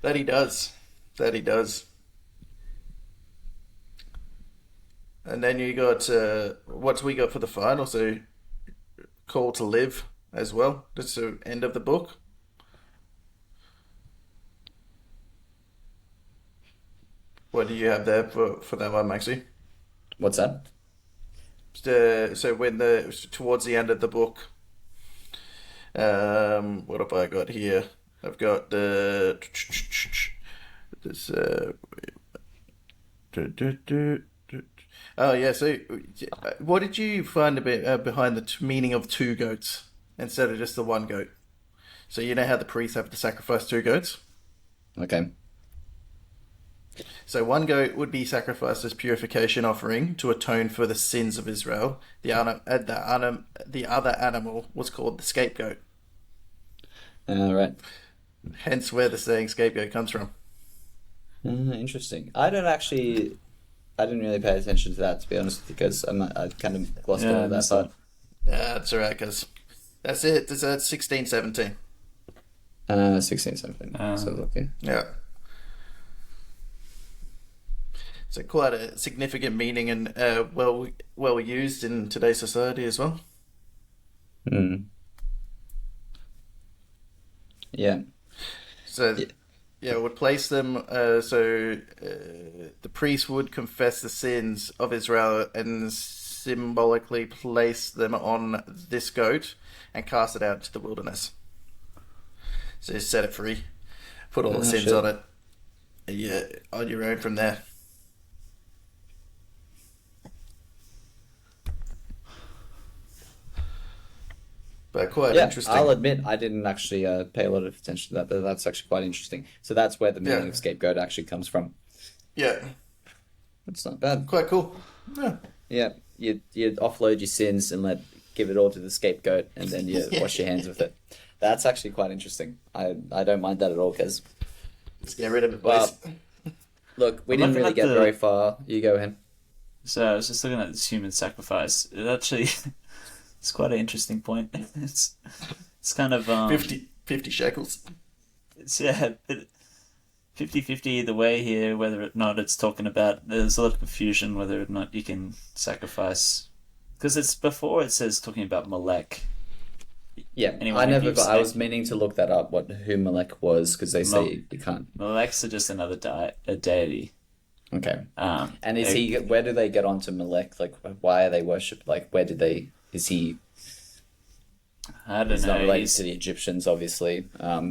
That he does. And then you got, what we got for the final? So, Call to Live as well. That's the end of the book. What do you have there for that one, Maxi? What's that? So when towards the end of the book, what have I got here? I've got this. Oh yeah. So, what did you find a bit behind the meaning of 2 goats instead of just the 1 goat? So you know how the priests have to sacrifice 2 goats. Okay. So 1 goat would be sacrificed as purification offering to atone for the sins of Israel. The other animal was called the scapegoat. Right. Hence where the saying scapegoat comes from. Interesting. I didn't really pay attention to that, to be honest, because I kind of glossed over that part. Yeah, that's alright, because that's it. It's 1617. 16, 17. So okay. Yeah. So quite a significant meaning and well used in today's society as well. Yeah. So, Yeah. yeah, would place them. The priest would confess the sins of Israel and symbolically place them on this goat and cast it out into the wilderness. So you set it free, put all the Oh, sins shit. on it. Yeah, on your own from there. But quite Yeah, I'll interesting. admit I didn't actually pay a lot of attention to that, but that's actually quite interesting. So that's where the Yeah, meaning of scapegoat actually comes from. yeah, It's not bad. quite cool. Yeah, Yeah, you offload your sins and give it all to the scapegoat, and then you wash your hands with it. That's actually quite interesting. I don't mind that at all, because just get rid of it, well, please. look, we I'm didn't looking really at get very far. You go ahead. So I was just looking at this human sacrifice. It actually, it's quite an interesting point. It's kind of 50 shekels. it's yeah, 50-50 either way here. Whether or not it's talking about, there's a lot of confusion whether or not you can sacrifice, because it's before it says talking about Molech. Yeah, Anyone I have never you got. I was seen- meaning to look that up. Who Melech was, because they Mol- say you can't. Molech's are just another a deity. Okay. And is They- he? Where do they get onto Melech? Like, why are they worshipped? Like, where did they? Is he? I don't He's not know. related to the Egyptians, obviously,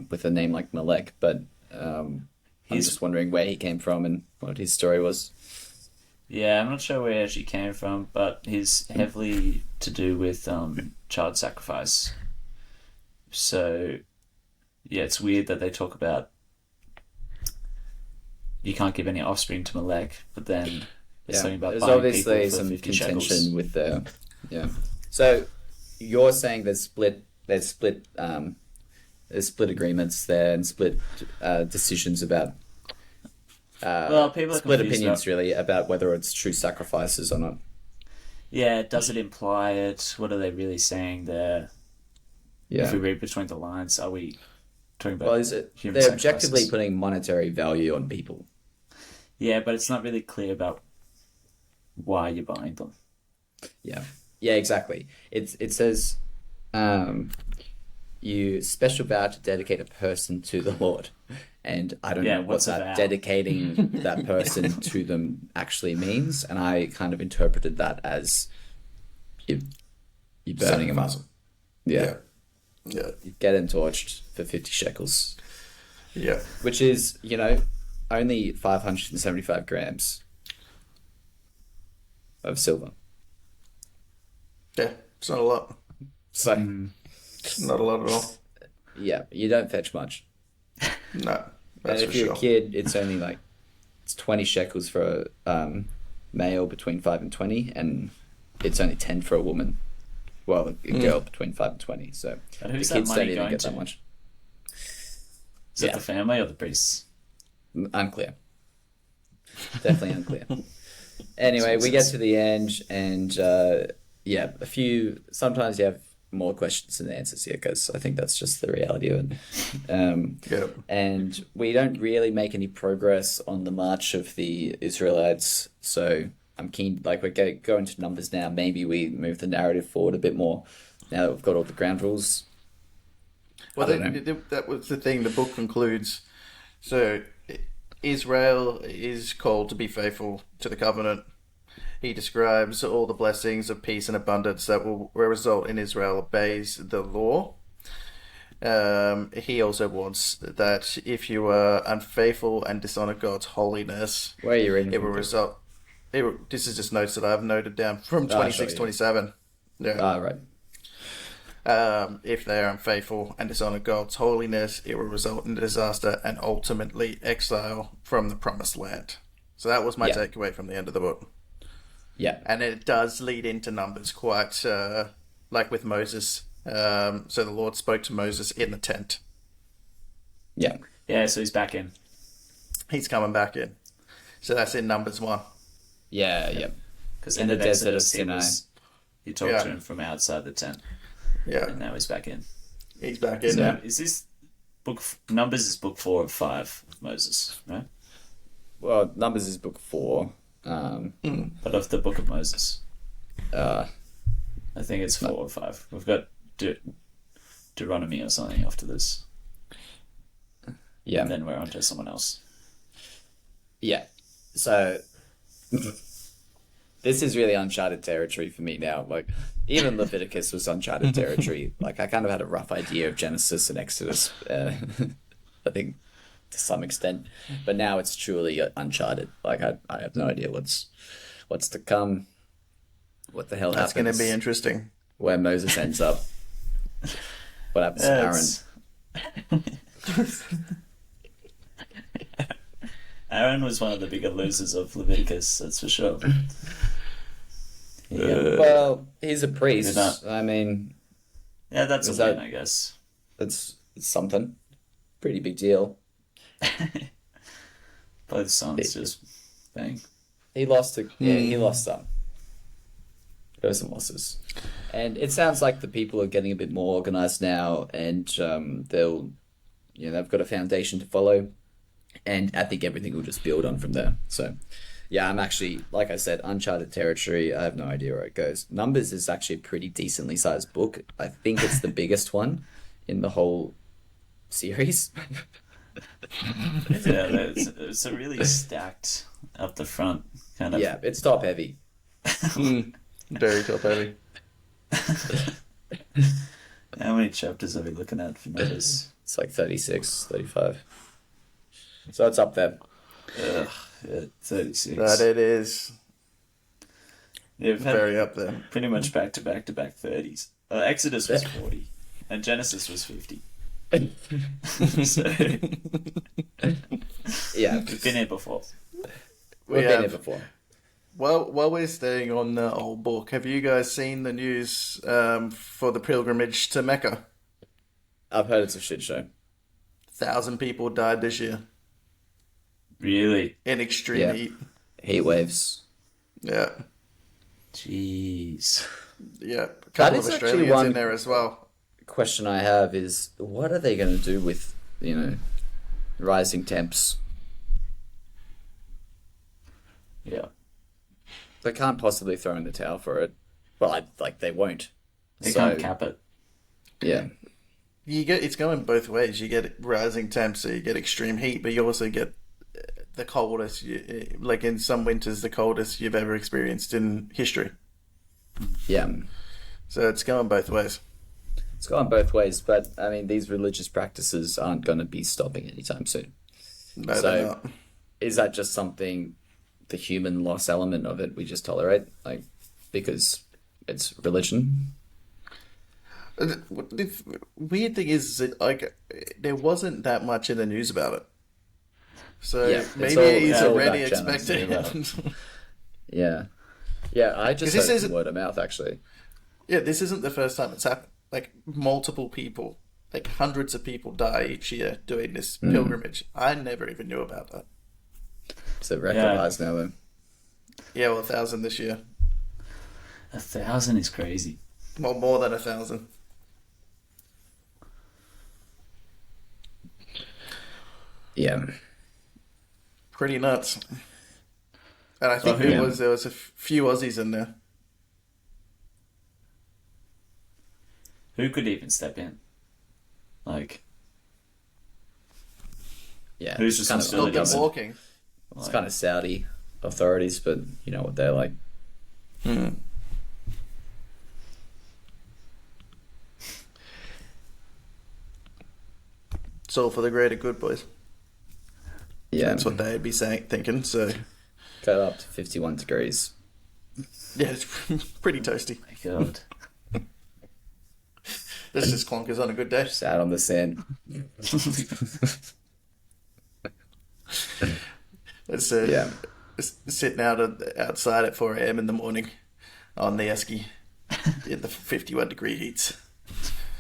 with a name like Melech. But I'm He's- just wondering where he came from and what his story was. Yeah, I'm not sure where he actually came from, but he's heavily to do with child sacrifice. So, yeah, it's weird that they talk about you can't give any offspring to Melech, but then it's Yeah, talking about there's buying obviously people for some 50 contention shekels. with the. Yeah. So you're saying there's split agreements there and split decisions about Well, people are split confused opinions about, really about whether it's true sacrifices or not. yeah, does it imply it? What are they really saying there? Yeah. If we read between the lines, are we talking about Well, is it human they're objectively sacrifices? putting monetary value on people? Yeah, but it's not really clear about why you're buying them. Yeah. Yeah, exactly. It says you special vow to dedicate a person to the Lord. And I don't Yeah, know what what's a that vow? dedicating that person to them actually means, and I kind of interpreted that as you you're burning them up. Sacrifice. Yeah. Yeah. You get him torched for 50 shekels, Yeah. which is, only 575 grams of silver. Yeah. It's not a lot. So, Not a lot at all. yeah, you don't fetch much. No. And That's if for you're sure. a kid, it's only it's 20 shekels for a male between 5 and 20, and it's only 10 for a woman. Well, a girl between 5 and 20. So But the who's kids that don't money even going get to? that much. Is it Yeah. the family or the priests? Unclear. Definitely unclear. Anyway, we get to the end, and yeah, sometimes you have more questions than answers here, because I think that's just the reality of it. Yeah. And we don't really make any progress on the march of the Israelites, so I'm keen, we're going to numbers now. Maybe we move the narrative forward a bit more now that we've got all the ground rules. Well, I don't know. that was the thing. The book concludes. So, Israel is called to be faithful to the covenant. He describes all the blessings of peace and abundance that will result in Israel obeys the law. He also wants that if you are unfaithful and dishonor God's holiness, Where are you reading it will from? result. This is just notes that I've noted down from sure, 26, yeah. 27. Yeah. Ah, right. If they are unfaithful and dishonor God's holiness, it will result in disaster and ultimately exile from the promised land. So that was my Yeah. takeaway from the end of the book. Yeah. And it does lead into Numbers quite like with Moses. So the Lord spoke to Moses in the tent. Yeah. Yeah, so he's back in. He's coming back in. So that's in Numbers 1. Yeah, yeah. Because In the desert of Sinai. He talked Yeah. to him from outside the tent, Yeah, and now he's back in. he's back in So now. is this Numbers is book 4 of 5 of Moses, right? Well, Numbers is book 4. But of the book of Moses, Uh, I think it's 4 or 5. We've got Deuteronomy or something after this. Yeah. and then we're on to someone else. Yeah. So this is really uncharted territory for me now. Like, even Leviticus was uncharted territory. Like, I kind of had a rough idea of Genesis and Exodus, I think, to some extent. But now it's truly uncharted. Like, I have no idea what's to come, what the hell That's going to happens, be interesting. where Moses ends up, what happens to Aaron. Aaron was one of the bigger losers of Leviticus, that's for sure. Yeah. Well, he's a priest. You're not- I mean, Yeah, that's a Is win, that- I guess. it's something. Pretty big deal. Both sons just bang. He lost he lost some. There were some losses. And it sounds like the people are getting a bit more organized now, and they've got a foundation to follow, and I think everything will just build on from there. So, yeah, I'm actually, like I said, uncharted territory. I have no idea where it goes. Numbers is actually a pretty decently sized book. I think it's the biggest one in the whole series. Yeah, it's a really stacked up the front kind of. Yeah, it's top heavy. Very top heavy. How many chapters are we looking at for Numbers? It's like 36, 35. So it's up there. Ugh, yeah, 36. But it is Yeah, we've had very up there. pretty much back to back to back 30s. Exodus was 40, and Genesis was 50. So Yeah, we've been here before. we've been have- here before. Well, while we're staying on the old book, have you guys seen the news for the pilgrimage to Mecca? I've heard it's a shit show. 1,000 people died this year Really? in extreme Yeah. heat. Heat waves. Yeah, Jeez. yeah. A couple is of actually Australians one- in there as well. Question I have is, what are they going to do with, rising temps? Yeah. They can't possibly throw in the towel for it. Well, they won't. They So, can't cap it. Yeah. It's going both ways. You get rising temps, so you get extreme heat, but you also get the coldest, like in some winters, the coldest you've ever experienced in history. Yeah. So it's going both ways. It's gone both ways, but, I mean, these religious practices aren't going to be stopping anytime soon. No, So- they're not. Is that just something, the human loss element of it, we just tolerate? Like, because it's religion? The weird thing is that there wasn't that much in the news about it, so Yeah, it's maybe all- he's it's all already back channels, expecting. Yeah. Yeah, I just 'Cause heard this it isn't- from word of mouth, actually. Yeah, this isn't the first time it's happened. Like multiple people, like hundreds of people die each year doing this pilgrimage. I never even knew about that. It's a record Yeah. highs now, though. Yeah, well, 1,000 this year. 1,000 is crazy. Well, more than 1,000. Yeah. Pretty nuts. And I think who- there was a few Aussies in there. Who could even step in? Like, Yeah. Who's it's just kind on of, Still Not them doesn't. walking. it's kind of Saudi authorities, but you know what they're like. It's all for the greater good, boys. Yeah. That's what they'd be thinking. So Cut up to 51 degrees. yeah, it's pretty toasty. my God. This is clonkers on a good day. Just out on the sand. It's Yeah. sitting outside at 4 a.m. in the morning on the esky in the 51-degree heats.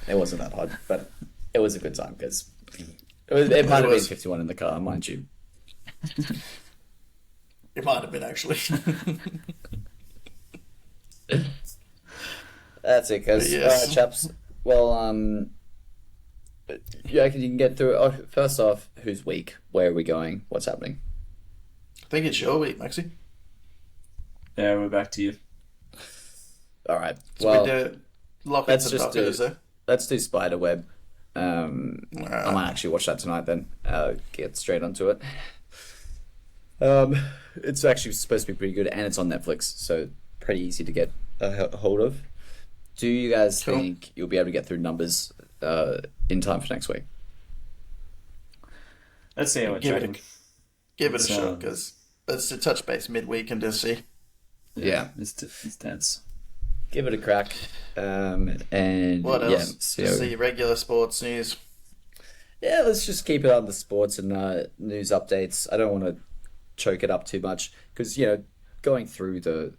It wasn't that hot, but it was a good time because it might have been was. 51 in the car, mind you. It might have been actually. That's it, guys. Yes. All right, chaps. Well, you reckon you can get through it? Oh, first off, who's weak? Where are we going? What's happening? I think it's your week, Maxi. Yeah, we're back to you. All right. So Well, we do lock let's into just tacos, do- let's do Spiderweb. I might actually watch that tonight then. Get straight onto it. It's actually supposed to be pretty good, and it's on Netflix, so pretty easy to get a hold of. Do you guys Cool. think you'll be able to get through numbers in time for next week? Let's see how it's Give tracking. Give it a It's, shot, because it's a touch base midweek and just see. Yeah. It's tense. Give it a crack. And What else? yeah, Just see regular sports news. yeah, let's just keep it on the sports and news updates. I don't want to choke it up too much because going through the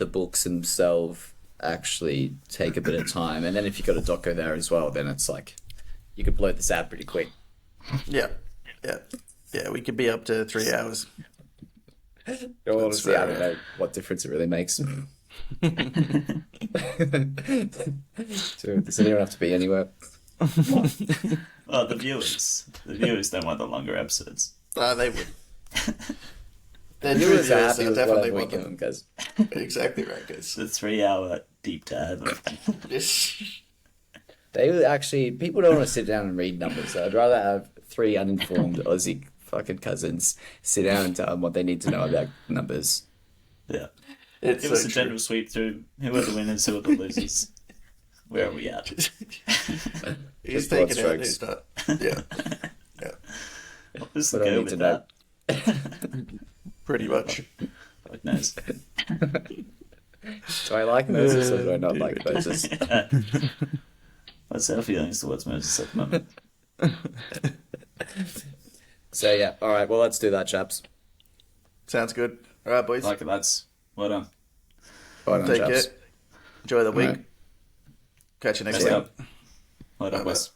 books themselves actually take a bit of time, and then if you've got a doco there as well, then it's like you could blow this out pretty quick. Yeah. We could be up to 3 hours. Honestly, I don't fair. know what difference it really makes. So, does anyone have to be anywhere? Well, the viewers don't want the longer episodes. They would. Their You true was viewers happy will with definitely whatever we want give them. them, guys. Exactly right, guys. The 3 hour deep dive. They actually, people don't want to sit down and read numbers. I'd rather have three uninformed Aussie fucking cousins sit down and tell them what they need to know about numbers. Yeah. It's Give so us a true. general sweep through who are the winners, who are the losers. Where are we at? He's Just broad taking out strokes. who's not. Yeah. Let's What do I go need with to know? that. Pretty much. Fuck knows. Do I like Moses or do I not like Moses? What's our feelings towards Moses at the moment? So yeah, all right. Well, let's do that, chaps. Sounds good. All right, boys. Like it, lads. Well done. Bye now, Take chaps. care. Enjoy the week. Right. Catch you next Best week. up. Well done, Bye-bye. boys.